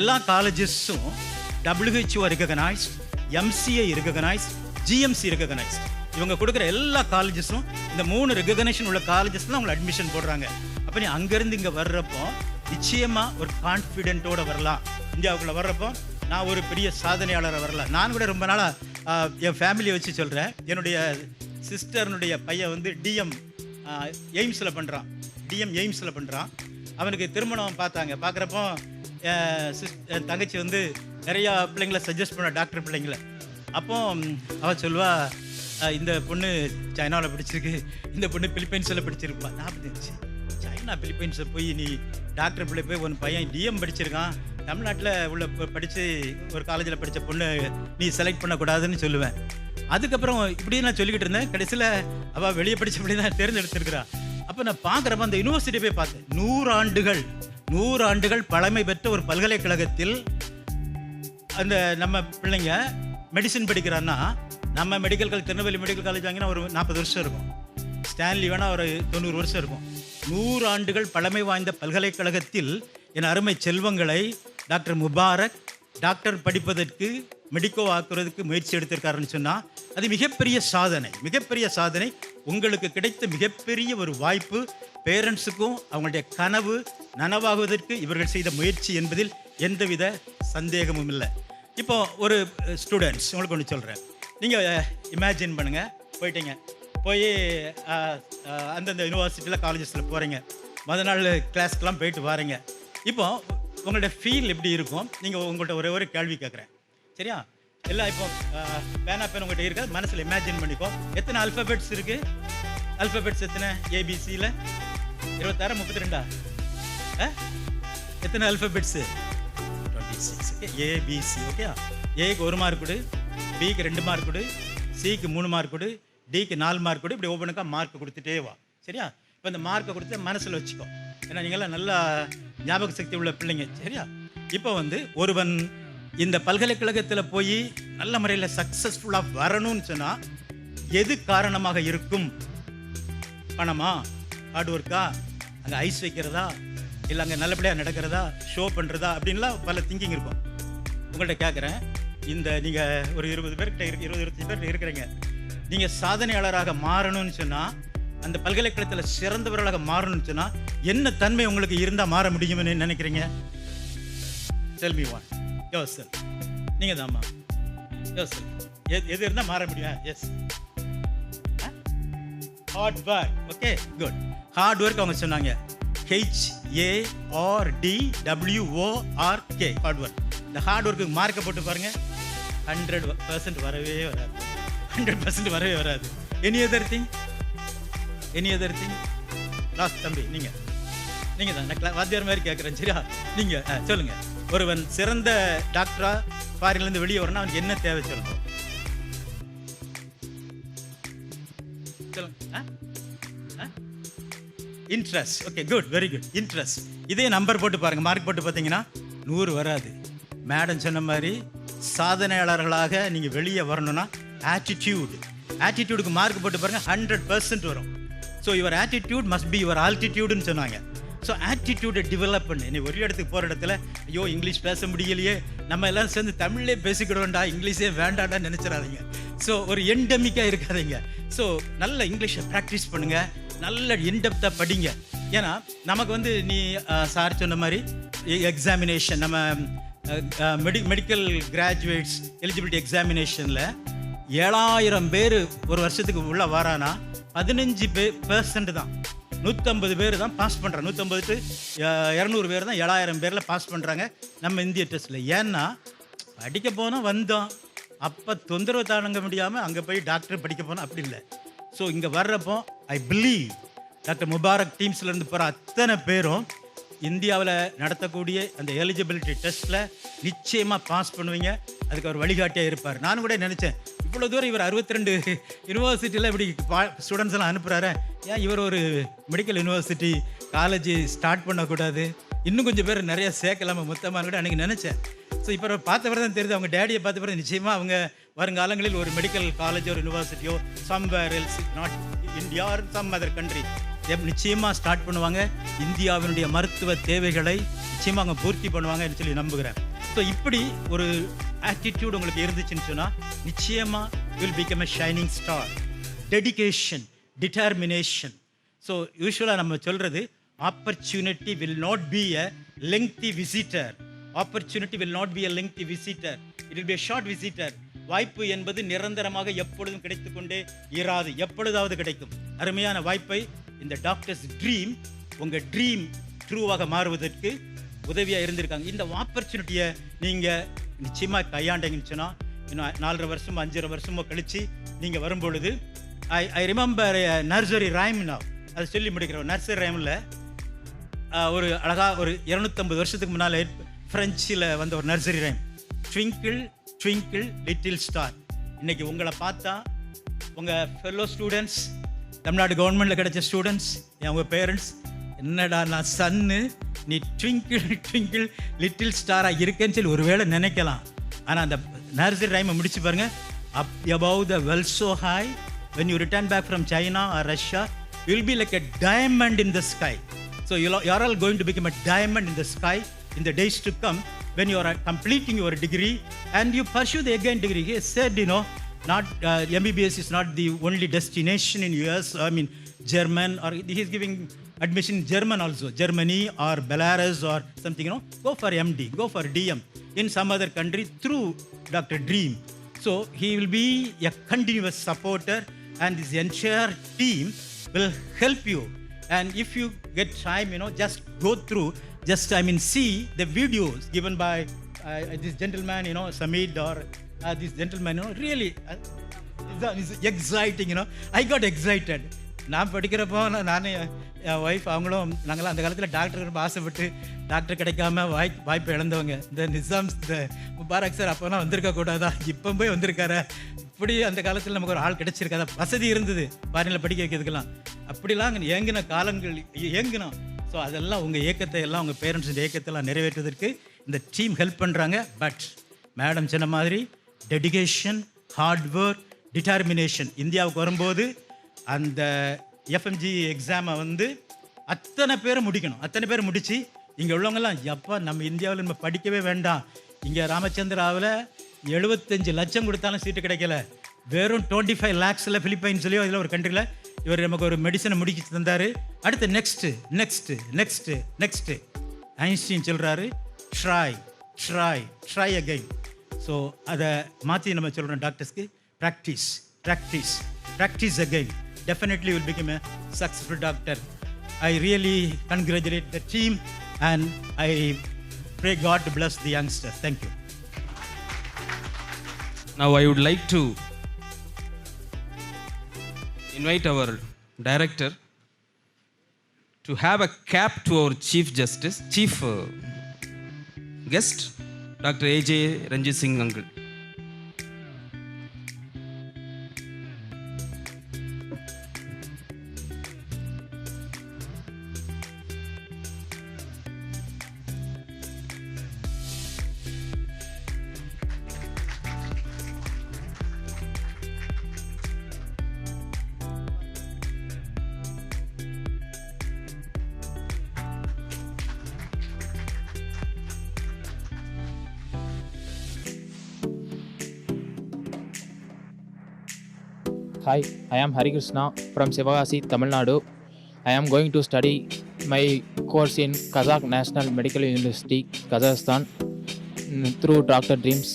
எல்லா காலேஜஸும் WHO recognised, MCA recognised, GMC recognised. இவங்க கொடுக்குற எல்லா காலேஜஸும் இந்த 3 ரெகக்னேஷன் உள்ள காலேஜஸ்லாம் அவங்களை அட்மிஷன் போடுறாங்க. அப்போ நீ அங்கேருந்து இங்கே வர்றப்போ நிச்சயமாக ஒரு கான்ஃபிடென்ட்டோடு வரலாம். இந்தியாவுக்குள்ளே வர்றப்போ நான் ஒரு பெரிய சாதனையாளரை வரலாம். நான் கூட ரொம்ப நாளாக என் ஃபேமிலியை வச்சு சொல்கிறேன். என்னுடைய சிஸ்டர்னுடைய பையன் DM எய்ம்ஸில் பண்ணுறான், DM எய்ம்ஸில் பண்ணுறான். அவனுக்கு திருமணம் பார்க்குறப்போ என் தங்கச்சி நிறையா பிள்ளைங்களை சஜஸ்ட் பண்ண, டாக்டர் பிள்ளைங்களை. அப்போ அவள் சொல்லுவா, இந்த பொண்ணு சைனாவில் படிச்சிருக்கு, இந்த பொண்ணு பிலிப்பைன்ஸில் படிச்சிருப்பா. நான் அப்படி சைனா பிலிப்பைன்ஸில் போய் நீ டாக்டர் பிள்ளை போய் உன் பையன் DM படிச்சிருக்கான், தமிழ்நாட்டில் உள்ள படித்து ஒரு காலேஜில் படித்த பொண்ணு நீ செலக்ட் பண்ணக்கூடாதுன்னு சொல்லுவேன். அதுக்கப்புறம் இப்படி நான் சொல்லிக்கிட்டு இருந்தேன். கடைசியில் அவள் வெளியே படித்த பிள்ளை தான் தேர்ந்தெடுத்திருக்கிறா. அப்போ நான் பார்க்குறப்ப அந்த யூனிவர்சிட்டி போய் பார்த்தேன். 100 ஆண்டுகள் பழமை பெற்ற ஒரு பல்கலைக்கழகத்தில் அந்த நம்ம பிள்ளைங்க மெடிசின் படிக்கிறான்னா, நம்ம medical college, Tirunelveli medical college வாங்கினா ஒரு 40 வருஷம் இருக்கும், ஸ்டான்லி வேணால் ஒரு 90 வருஷம் இருக்கும். 100 ஆண்டுகள் பழமை வாய்ந்த பல்கலைக்கழகத்தில் என் அருமை செல்வங்களை டாக்டர் முபாரக் டாக்டர் படிப்பதற்கு, மெடிக்கோ ஆக்குறதுக்கு முயற்சி எடுத்திருக்காருன்னு சொன்னால் அது மிகப்பெரிய சாதனை, மிகப்பெரிய சாதனை. உங்களுக்கு கிடைத்த மிகப்பெரிய ஒரு வாய்ப்பு. பேரண்ட்ஸுக்கும் அவங்களுடைய கனவு நனவாகுவதற்கு இவர்கள் செய்த முயற்சி என்பதில் எந்தவித சந்தேகமும் இல்லை. இப்போ ஒரு ஸ்டூடெண்ட்ஸ் உங்களுக்கு ஒன்று சொல்கிறேன். நீங்கள் இமேஜின் பண்ணுங்கள், போயிட்டீங்க, போய் அந்தந்த யூனிவர்சிட்டியில் காலேஜஸில் போகிறீங்க, மொதல் நாள் கிளாஸ்க்கெலாம் போயிட்டு வாரீங்க. இப்போ உங்களோட ஃபீல் எப்படி இருக்கும்? நீங்கள் உங்கள்கிட்ட ஒரு கேள்வி கேட்குறேன், சரியா? எல்லாம் இப்போ பேனா பேன் உங்கள்கிட்ட இருக்காது, மனசில் இமேஜின் பண்ணிக்கோ. எத்தனை அல்ஃபபெட்ஸ் இருக்குது? அல்ஃபபெட்ஸ் எத்தனை? ABCயில் 26 32 எத்தனை அல்ஃபபெட்ஸு? 26. ABC. ஓகே, ஏக்கு 1 மார்க் கொடு, பிக்கு 2 மார்க் கொடு, சிக்கு 3 மார்க் கொடு, டிக்கு 4 மார்க் கொடு. இப்படி ஒவ்வொன்றுக்கா மார்க் கொடுத்துட்டே வா, சரியா? இப்போ இந்த மார்க்கை கொடுத்து மனசில் வச்சுக்கோ. ஏன்னா நீங்களாம் நல்லா ஞாபக சக்தி உள்ள பிள்ளைங்க, சரியா? இப்போ ஒருவன் இந்த பல்கலைக்கழகத்தில் போய் நல்ல முறையில் சக்ஸஸ்ஃபுல்லாக வரணும்னு சொன்னால் எது காரணமாக இருக்கும்? பணமா, ஹார்ட் ஒர்க்கா, அங்கே ஐஸ் வைக்கிறதா, இல்லை அங்கே நல்லபடியாக நடக்கிறதா, ஷோ பண்ணுறதா, அப்படின்லாம் பல திங்கிங் இருக்கும். உங்கள்கிட்ட கேட்குறேன், இந்த நீங்கள் ஒரு 20 பேர்கிட்ட 20-25 பேர் இருக்கிறீங்க. நீங்கள் சாதனையாளராக மாறணும்னு சொன்னால், அந்த பல்கலைக்கழகத்தில் சிறந்தவர்களாக மாறணும்னு சொன்னால் என்ன தன்மை உங்களுக்கு இருந்தால் மாற முடியும்னு நினைக்கிறீங்க? Tell me one. யோசல், நீங்கள் தான்மா யோசல். எது இருந்தால் மாற முடியும்? Yes, hard work. Okay, good. Hard work அவங்க சொன்னாங்க. HARDWORK, hard work. இந்த ஹார்ட் ஒர்க்கு மார்க்கை போட்டு பாருங்க, 100% வரவே வராது, 100% வரவே வராது. Any other thing? லாஸ்ட் தம்பி, நீங்கள் தான் வாத்தியார் மாதிரி கேட்குறேன், சரியா? நீங்கள் சொல்லுங்கள். ஒருவன் சிறந்த டாக்டரா ஃபாரின்லேருந்து வெளியே வரணும், அவனுக்கு என்ன தேவை சொல்லுங்க? Interest. Okay, good, very good. Interest. இதே நம்பர் போட்டு பாருங்க, மார்க் போட்டு பார்த்தீங்கன்னா 100 வராது. மேடம் சொன்ன மாதிரி சாதனையாளர்களாக நீங்கள் வெளியே வரணும்னா ஆட்டிடியூடுக்கு மார்க் போட்டு பாருங்க, 100% வரும். So your attitude must be your ஆல்டிடியூடுன்னு சொன்னாங்க. ஸோ ஆட்டிடியூடை டெவலப் பண்ணு. நீ ஒரு இடத்துக்கு போகிற இடத்துல ஐயோ இங்கிலீஷ் பேச முடியலையே, நம்ம எல்லாம் சேர்ந்து தமிழ்லேயே பேசிக்கிடுவோம்டா, இங்கிலீஷே வேண்டாண்டான்னு நினச்சிடாதீங்க. ஸோ ஒரு எண்டமிக்காக இருக்காதீங்க. ஸோ நல்ல இங்கிலீஷை ப்ராக்டிஸ் பண்ணுங்கள், நல்ல இன்டெப்த்தாக படிங்க. ஏன்னா நமக்கு வந்து நீ சார் சொன்ன மாதிரி எக்ஸாமினேஷன், நம்ம மெடிக்கல் கிராஜுவேட்ஸ் எலிஜிபிலிட்டி எக்ஸாமினேஷனில் 7000 பேர் ஒரு வருஷத்துக்கு உள்ளே வரானா 15% தான், 150 பேர் தான் பாஸ் பண்ணுறாங்க. 150 to 200 பேர் தான் 7000 பேரில் பாஸ் பண்ணுறாங்க நம்ம இந்திய டெஸ்ட்டில். ஏன்னா படிக்க போனால் வந்தோம், அப்போ தொந்தரவு தாங்க முடியாமல் அங்கே போய் டாக்டர் படிக்க போனால் அப்படி இல்லை. ஸோ இங்கே வர்றப்போ ஐ பிலீவ் டாக்டர் முபாரக் டீம்ஸ்லேருந்து போகிற அத்தனை பேரும் இந்தியாவில் நடத்தக்கூடிய அந்த எலிஜிபிலிட்டி டெஸ்ட்டில் நிச்சயமாக பாஸ் பண்ணுவீங்க. அதுக்கு அவர் வழிகாட்டியாக இருப்பார். நானும் கூட நினச்சேன், இவ்வளோ தூரம் இவர் 62 யூனிவர்சிட்டியில் இப்படி ஸ்டூடெண்ட்ஸ் எல்லாம் அனுப்புகிறாரு, ஏன் இவர் ஒரு மெடிக்கல் யூனிவர்சிட்டி காலேஜ் ஸ்டார்ட் பண்ணக்கூடாது, இன்னும் கொஞ்சம் பேர் நிறையா சேர்க்கலாமா மொத்தமாக கூட அன்றைக்கி நினச்சேன். ஸோ இப்போ பார்த்த பிறகு தான் தெரியுது, அவங்க டேடியை பார்த்த பிறகு நிச்சயமாக அவங்க வருங்காலங்களில் ஒரு மெடிக்கல் காலேஜோ ஒரு யூனிவர்சிட்டியோ somewhere else, not India or some other country, நிச்சயமாக ஸ்டார்ட் பண்ணுவாங்க. இந்தியாவினுடைய மருத்துவ தேவைகளை நிச்சயமாக அவங்க பூர்த்தி பண்ணுவாங்கன்னு சொல்லி நம்புகிறேன். ஸோ இப்படி ஒரு ஆட்டிடியூட் உங்களுக்கு இருந்துச்சுன்னு சொன்னால் நிச்சயமாக will become a shining star. Dedication, determination. So யூஸ்வலாக நம்ம சொல்கிறது opportunity will not be a lengthy visitor. Opportunity will not be a lengthy visitor, it will be a short visitor. வாய்ப்பு என்பது நிரந்தரமாக எப்பொழுதும் கிடைத்து கொண்டே இராது, எப்பொழுதாவது கிடைக்கும். அருமையான வாய்ப்பை இந்த டாக்டர்ஸ் ட்ரீம் உங்கள் ட்ரீம் ட்ரூவாக மாறுவதற்கு உதவியாக இருந்திருக்காங்க. இந்த ஆப்பர்ச்சுனிட்டியை நீங்கள் நிச்சயமாக கையாண்டீங்கன்னு சொன்னால் இன்னும் 4.5 வருஷமோ 5.5 வருஷமோ கழித்து நீங்கள் வரும்பொழுது ஐ ரிமெம்பர் நர்சரி ரைம். அதை சொல்லி முடிக்கிறோம். நர்சரி ரைமில் ஒரு அழகாக ஒரு 250 வருஷத்துக்கு முன்னால் ஃப்ரெஞ்சில் வந்த ஒரு nursery rhyme, twinkle twinkle little star. இன்றைக்கி உங்களை பார்த்தா உங்கள் ஃபெல்லோ ஸ்டூடெண்ட்ஸ், தமிழ்நாடு கவர்மெண்ட்டில் கிடைச்ச ஸ்டூடெண்ட்ஸ், உங்கள் பேரண்ட்ஸ், என்னடா நான் சன்னு, நீ ட்விங்கிள் ட்விங்கிள் லிட்டில் ஸ்டாராக இருக்கேன்னு சொல்லி ஒருவேளை நினைக்கலாம். ஆனால் அந்த நர்சரி ரைமை முடிச்சு பாருங்கள். அப் above the well so high, when you return back from China or Russia, you will be like a diamond in the sky. So you are all going to become a diamond in the sky in the days to come when you are completing your degree and you pursue the again degree. He said, not MBBS is not the only destination in US, I mean German, or he is giving admission in German also, Germany or Belarus or something, go for MD, go for DM in some other country through Dr. Dream. So he will be a continuous supporter and this entire team will help you. And if you get time, just go through, see the videos given by this gentleman, Samid, or this gentleman, really it's exciting, I got excited. நான் படிக்கிறப்போ நானே என் ஒய்ஃப் அவங்களும் நாங்களாம் அந்த காலத்தில் டாக்டர் ரொம்ப ஆசைப்பட்டு டாக்டர் கிடைக்காம வாய்ப்பு இழந்தவங்க. இந்த நிசாம் முபாரக் சார் அப்போலாம் வந்திருக்க கூடாதா, இப்போ போய் வந்திருக்காரு. இப்படி அந்த காலத்தில் நமக்கு ஒரு ஆள் கிடைச்சிருக்காதா, வசதி இருந்தது பாரினில் படிக்க வைக்கிறதுக்கெல்லாம். அப்படிலாம் ஏங்கின காலங்கள் ஏங்கினோம். ஸோ அதெல்லாம் உங்கள் ஏக்கத்தை எல்லாம் உங்கள் பேரண்ட்ஸுடைய ஏக்கத்தெல்லாம் நிறைவேற்றுவதற்கு இந்த டீம் ஹெல்ப் பண்ணுறாங்க. பட் மேடம் சொன்ன மாதிரி டெடிகேஷன், ஹார்ட் ஒர்க், டிட்டர்மினேஷன். இந்தியாவுக்கு வரும்போது அந்த எஃப்எம்ஜி எக்ஸாமை அத்தனை பேரை முடிக்கணும். அத்தனை பேர் முடித்து இங்கே உள்ளவங்கெல்லாம் எப்போ நம்ம இந்தியாவில் நம்ம படிக்கவே வேண்டாம், இங்கே ராமச்சந்திராவில் 75 லட்சம் கொடுத்தாலும் சீட்டு கிடைக்கல, வெறும் 25 lakhsல பிலிப்பைன்ஸ்லையோ இதில் ஒரு கண்ட்ரியில் இவர் நமக்கு ஒரு மெடிசனை முடிக்க தந்தார். அடுத்து நெக்ஸ்ட்டு ஐன்ஸ்டீன் சொல்கிறாரு, ட்ரை அகைன். ஸோ அதை மாற்றி நம்ம சொல்கிறோம் டாக்டர்ஸ்க்கு, practice again. Definitely will become a successful doctor. I really congratulate the team and I pray God to bless the youngsters. Thank you. Now I would like to invite our director to have a cap to our chief guest, Dr. A.J. Ranjit Singh uncle. Hi, I am Hari Krishna from Sivagasi, Tamil Nadu. I am going to study my course in Kazakh National Medical University, Kazakhstan, through Dr. Dreams.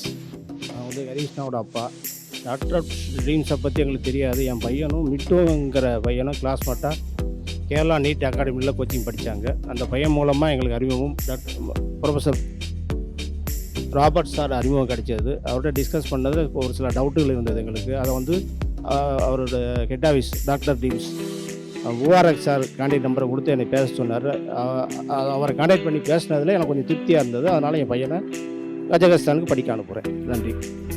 நான் வந்து ஹரிகிருஷ்ணாவோட அப்பா. டாக்டர் ட்ரீம்ஸை பற்றி எங்களுக்கு தெரியாது. என் பையனும் மிட்டுங்கிற பையனும் கிளாஸ்மேட்டாக கேரளா நீட் அகாடமியில் கோச்சிங் படித்தாங்க. அந்த பையன் மூலமாக எங்களுக்கு அறிமுகமும் ப்ரொஃபஸர் ராபர்ட் சார் அறிமுகம் கிடைச்சது. அவர்கிட்ட டிஸ்கஸ் பண்ணது ஒரு சில டவுட்டுகள் இருந்தது எங்களுக்கு. அதை வந்து அவரோட head office doctor Dreams ORX sir contact நம்பரை கொடுத்து என்னை பேச சொன்னார். அவரை கான்டாக்ட் பண்ணி பேசினதில் எனக்கு கொஞ்சம் திருப்தியாக இருந்தது. அதனால் என் பையனை கஜகஸ்தானுக்கு படிக்க அனுப்புகிறேன். நன்றி.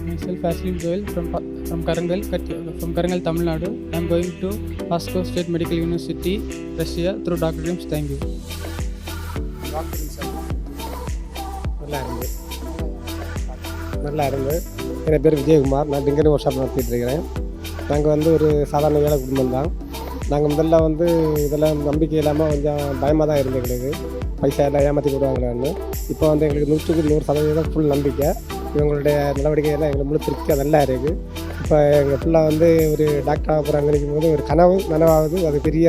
Myself Aslim Joel from Karangal, Tamil Nadu. I am going to Moscow State Medical University, Russia through Dr. Dreams. Thank you. நல்லா இருந்து என் பேர் விஜயகுமார். நான் டிங்கரி ஒர்க் ஷாப் நடத்திட்டு இருக்கிறேன். நாங்கள் வந்து ஒரு சாதாரண ஏழை குடும்பம் தான். நாங்கள் முதல்ல வந்து இதெல்லாம் நம்பிக்கை இல்லாமல் கொஞ்சம் பயமாக தான் இருந்தது எங்களுக்கு. பைசா எல்லாம் ஏமாற்றி போடுவாங்களான்னு. இப்போ வந்து எங்களுக்கு 100% ஃபுல் நம்பிக்கை. இவங்களுடைய நடவடிக்கையெல்லாம் எங்களுக்கு முழு திருப்தியாக நல்லா இருக்குது. இப்போ எங்கள் ஃபுல்லாக வந்து ஒரு டாக்டர் ஆக நினைக்கும் போது ஒரு கனவு நனவாகுது. அது பெரிய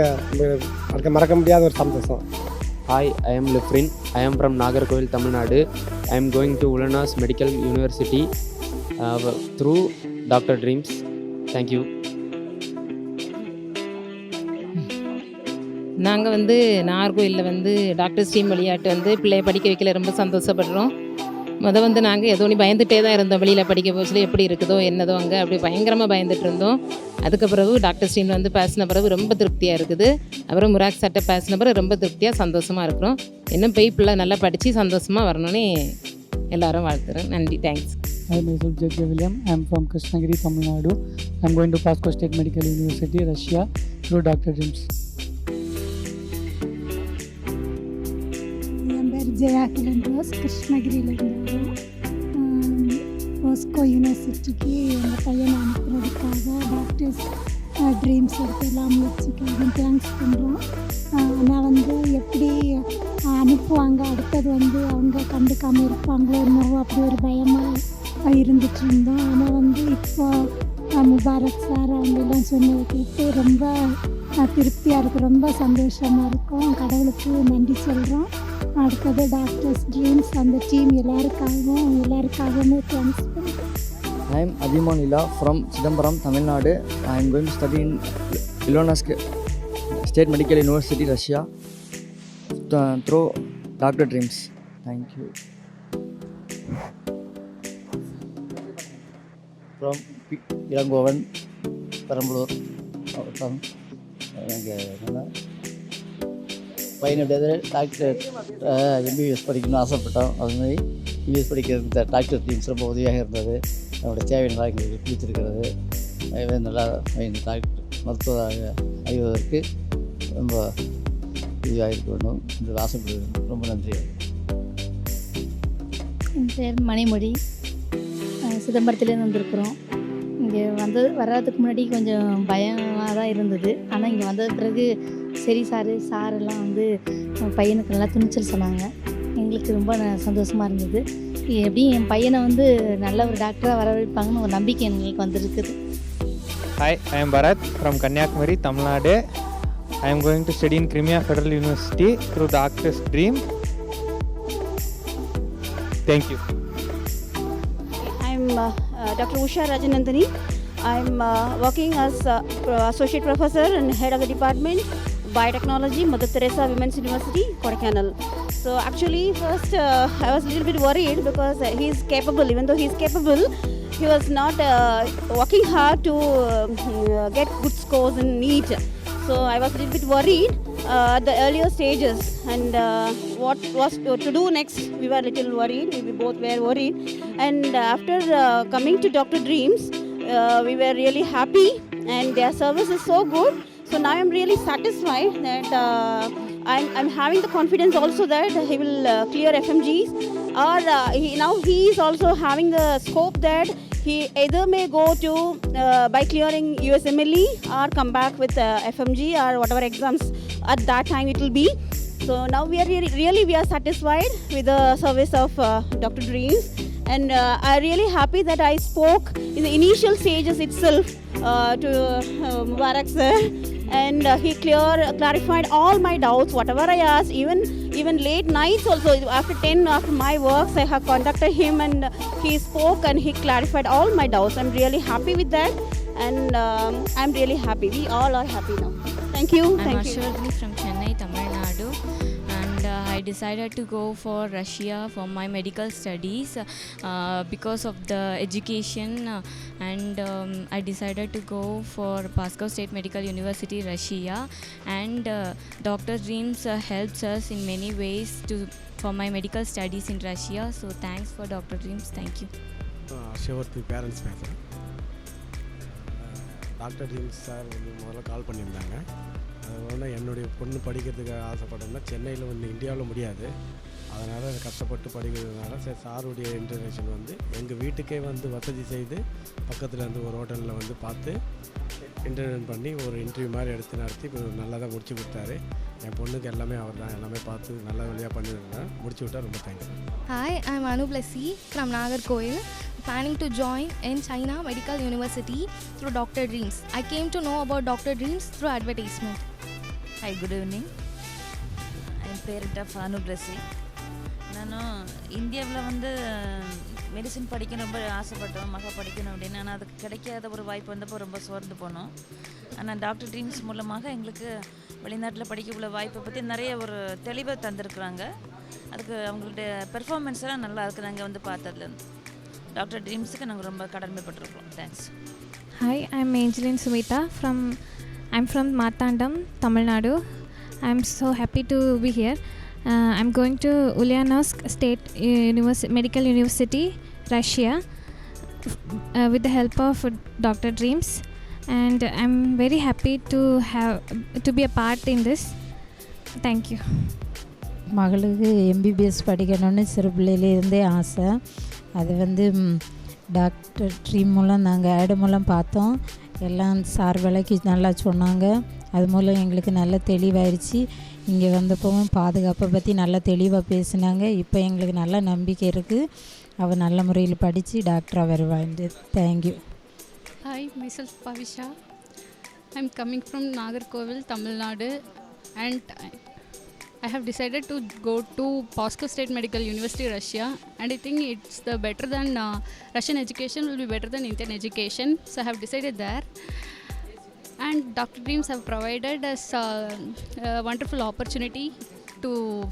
மறக்க முடியாத ஒரு சந்தோஷம். Hi, I am Lefrin. I am from Nagarkoil, Tamil Nadu. I am going to Ulanas Medical University through Dr. Dreams. Thank you. நாங்கள் வந்து நாகர்கோயிலில் வந்து டாக்டர் ஸ்ட்ரீம் விளையாட்டு வந்து பிள்ளைய படிக்க வைக்கல ரொம்ப சந்தோஷப்படுறோம். வந்து நாங்கள் ஏதோ ஒன்று பயந்துகிட்டே தான் இருந்தோம். வெளியில் படிக்க போச்சுல எப்படி இருக்குதோ என்னதோ அங்கே அப்படி பயங்கரமாக பயந்துட்டு இருந்தோம். அதுக்கு பிறகு டாக்டர் ஸ்ட்ரீமில் வந்து பேசின பிறகு ரொம்ப திருப்தியாக இருக்குது. அப்புறம் முராக் சட்டை பேசின பிறகு ரொம்ப திருப்தியாக சந்தோஷமாக இருக்கிறோம். இன்னும் போய் பிள்ளை நல்லா படித்து சந்தோஷமாக வரணும்னு எல்லாரும் வாழ்த்துறேன். நன்றி, thanks. Hi, myself Jagya William. I am from Krishnagiri, Tamil Nadu. I am going to Moscow State Medical University, Russia through Dr. Dreams. என் பேர் ஜெயாகிலன் ரோஸ். கிருஷ்ணகிரியிலேருந்து வரோம். மாஸ்கோ யூனிவர்சிட்டிக்கு எங்கள் பையனை அனுப்புறதுக்காக டாக்டர்ஸ் ட்ரீம்ஸ் எடுத்துலாம் முயற்சிக்காக தேங்க்ஸ் பண்ணுறோம். ஆனால் வந்து எப்படி அனுப்புவாங்க, அடுத்தது வந்து அவங்க கண்டுக்காமல் இருப்பாங்களோ என்னவோ அப்படி ஒரு பயமாக இருந்துட்டு இருந்தோம். ஆனால் வந்து இப்போ முபாரக் சார் அவங்கெல்லாம் சொன்னதை கேட்டு ரொம்ப திருப்தியாக இருக்குது. ரொம்ப சந்தோஷமாக இருக்கும். கடவுளுக்கு நன்றி சொல்கிறோம். அடுத்தது டாக்டர்ஸ் ட்ரீம்ஸ் அந்த டீம் எல்லாருக்காகவும் தேங்க்ஸ் பண்ணுறோம். I am Adhiman Lila from Chidambaram, Tamil Nadu. I am going to study in Ulanas State Medical University, Russia through Dr. Dreams. Thank you. From Irangovan, Perambalur. எங்கள் பையனுடைய டாக்டர் எம்பிபிஎஸ் படிக்கணும்னு ஆசைப்பட்டோம். அதுமாதிரி எம்பிபிஎஸ் படிக்கிறதுக்கு டாக்டர் டீம்ஸ் ரொம்ப உதவியாக இருந்தது. நம்மளுடைய தேவையினால் எங்களுக்கு பிடிச்சிருக்கிறது. நல்லா டாக்டர் மருத்துவராக அறிவதற்கு ரொம்ப உதவியாக இருக்க வேண்டும் என்று ஆசைப்படுகிறேன். ரொம்ப நன்றி. என் பேர் மணிமொழி. சிதம்பரத்துலேருந்து வந்திருக்கிறோம். இங்கே வர்றதுக்கு முன்னாடி கொஞ்சம் பயமாக தான் இருந்தது. ஆனால் இங்கே வந்த பிறகு சரி சாரெல்லாம் வந்து பையனுக்கு நல்லா துணிச்சல் சொன்னாங்க. எங்களுக்கு ரொம்ப சந்தோஷமாக இருந்தது. எப்படி என் பையனை வந்து நல்ல ஒரு டாக்டராக வரவேற்பாங்கன்னு ஒரு நம்பிக்கை எங்களுக்கு வந்துருக்குது. Hi, I am Bharat from Kanyakumari, Tamil Nadu. I am going to study in Crimea Federal University through Doctor's Dream. Thank you. I am Dr. Usha Rajanandani. I am working as Associate Professor and Head of the Department Biotechnology, Mother Teresa Women's University, Kodaikanal. So actually first I was a little bit worried because he is capable. Even though he is capable, he was not working hard to get good scores in NEET. So I was a little bit worried at the earlier stages, and what was to do next, we were a little worried. We both were worried, and after coming to Dr. Dreams, we were really happy, and their service is so good. So now I'm really satisfied that I'm having the confidence also that he will clear FMGs, or now he is also having the scope that he either may go to by clearing USMLE or come back with FMG or whatever exams at that time it will be. So now we are really we are satisfied with the service of Dr. Dreams, And I'm really happy that I spoke in the initial stages itself to Mubarak sir, and he clarified all my doubts, whatever I asked, even late nights also. After my works, I have contacted him, and he spoke and he clarified all my doubts. I'm really happy with that, and I'm really happy. We all are happy now. Thank you. I'm Ashwini from Chennai, Tamil Nadu, and I decided to go for Russia for my medical studies because of the education, and I decided to go for Moscow State Medical University, Russia, and Dr. Dreams helps us in many ways for my medical studies in Russia. So thanks for Dr. Dreams. Thank you. சிவர்த்தி பேரண்ட்ஸ் பேசுகிறேன். டாக்டர் ட்ரீம்ஸ் சார் வந்து முதல்ல கால் பண்ணியிருந்தாங்க. அது ஒன்று என்னுடைய பொண்ணு படிக்கிறதுக்கு ஆசைப்பட்டோம்னா சென்னையில் வந்து இந்தியாவில் முடியாது, அதனால் கஷ்டப்பட்டு படிக்கிறதுனால சரி சாருடைய இன்டர்நேஷன் வந்து எங்கள் வீட்டுக்கே வந்து வசதி செய்து பக்கத்தில் இருந்து ஒரு ஹோட்டலில் வந்து பார்த்து இன்டர்வியூ பண்ணி ஒரு இன்டர்வியூ மாதிரி எடுத்து நடத்தி இப்போ நல்லா தான் முடிச்சு கொடுத்தாரு. என் பொண்ணுக்கு எல்லாமே அவர் தான் எல்லாமே பார்த்து நல்ல வழியாக பண்ணியிருந்தேன், முடிச்சு விட்டா ரொம்ப thanks. Hi, I'm Anu Blessy from Nagarkoil, planning to join in China Medical University through Dr. Dreams. I came to know about Dr. Dreams through advertisement. Hi, good evening. I'm parent of Anu Blessy. ನಾನು இந்தியாவில் வந்து மெடிசின் படிக்கணும் ரொம்ப ஆசைப்பட்டோம், மகா படிக்கணும் அப்படின்னு. ஆனால் அதுக்கு கிடைக்காத ஒரு வாய்ப்பு வந்தப்போ ரொம்ப சோர்ந்து போனோம். ஆனால் டாக்டர் ட்ரீம்ஸ் மூலமாக எங்களுக்கு வெளிநாட்டில் படிக்கக்கூடிய வாய்ப்பை பற்றி நிறைய ஒரு தெளிவை தந்திருக்குறாங்க. அதுக்கு அவங்களுடைய பெர்ஃபார்மன்ஸ் எல்லாம் நல்லா இருக்குது. நாங்கள் வந்து பார்த்ததுலேருந்து டாக்டர் ட்ரீம்ஸுக்கு நாங்கள் ரொம்ப கடமைப்பட்டிருக்கோம். Thanks. Hi, I'm Angeline Sumita I'm from Marthandam, Tamil Nadu. I'm so happy to be here. I'm going to Ulyanovsk State Medical University, Russia, with the help of Dr. Dreams, and I'm very happy to be a part in this. Thank you. மகளுக்கு எம்பிபிஎஸ் படிக்கணும்னு சிறு பிள்ளையிலேருந்தே ஆசை. அது வந்து டாக்டர் ட்ரீம் மூலம் நாங்கள் ஆடு மூலம் பார்த்தோம். எல்லாம் சார் விலைக்கு நல்லா சொன்னாங்க. அது மூலம் எங்களுக்கு நல்ல தெளிவாயிருச்சு. இங்கே வந்தப்பவும் பாதுகாப்பை பற்றி நல்லா தெளிவாக பேசினாங்க. இப்போ எங்களுக்கு நல்ல நம்பிக்கை இருக்குது. அவள் நல்ல முறையில் படித்து டாக்டராக வருவாங்க. Thank you. Hi, myself Pavisha. I'm coming from Nagarkoil, Tamil Nadu, and I have decided to go to Moscow State Medical University, Russia, and I think it's the better than Russian education will be better than Indian education, so I have decided there. And Dr. Dreams have provided us a wonderful opportunity to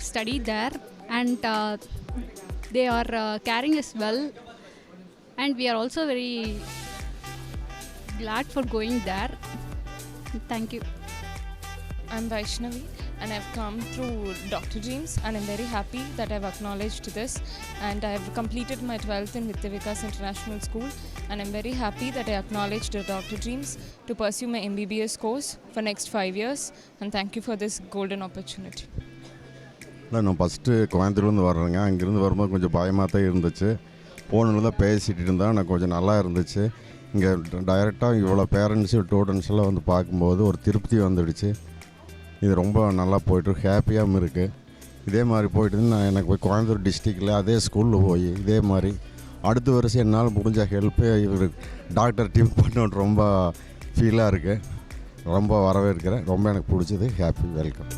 study there, and they are caring us well, and we are also very glad for going there. Thank you. I'm Vaishnavi, and I've come through Dr. Dreams, and I'm very happy that I've acknowledged this, and I've completed my 12th in Vidyavikas International School, and I'm very happy that I acknowledged Dr. Dreams to pursue my MBBS course for next 5 years, and thank you for this golden opportunity. நான் ஃபஸ்ட்டு கோயம்புத்தூர்லேருந்து வர்றேங்க. அங்கேருந்து வரும்போது கொஞ்சம் பயமாக தான் இருந்துச்சு. ஃபோனில் தான் பேசிகிட்டு இருந்தேன். எனக்கு கொஞ்சம் நல்லா இருந்துச்சு. இங்கே டைரெக்டாக இவ்வளோ பேரண்ட்ஸு ஸ்டூடெண்ட்ஸ் எல்லாம் வந்து பார்க்கும்போது ஒரு திருப்தி வந்துடுச்சு. இது ரொம்ப நல்லா போய்ட்டு ஹாப்பியாகவும் இருக்குது. இதே மாதிரி போய்ட்டு நான் எனக்கு போய் கோயம்புத்தூர் டிஸ்ட்ரிக்டில் அதே ஸ்கூலில் போய் இதே மாதிரி அடுத்த வருஷம் என்னால் முடிஞ்ச ஹெல்ப்பு இவர் டாக்டர் டீம் பண்ண ரொம்ப ஃபீலாக இருக்குது. ரொம்ப வரவேற்கிறேன். ரொம்ப எனக்கு பிடிச்சது. Happy welcome.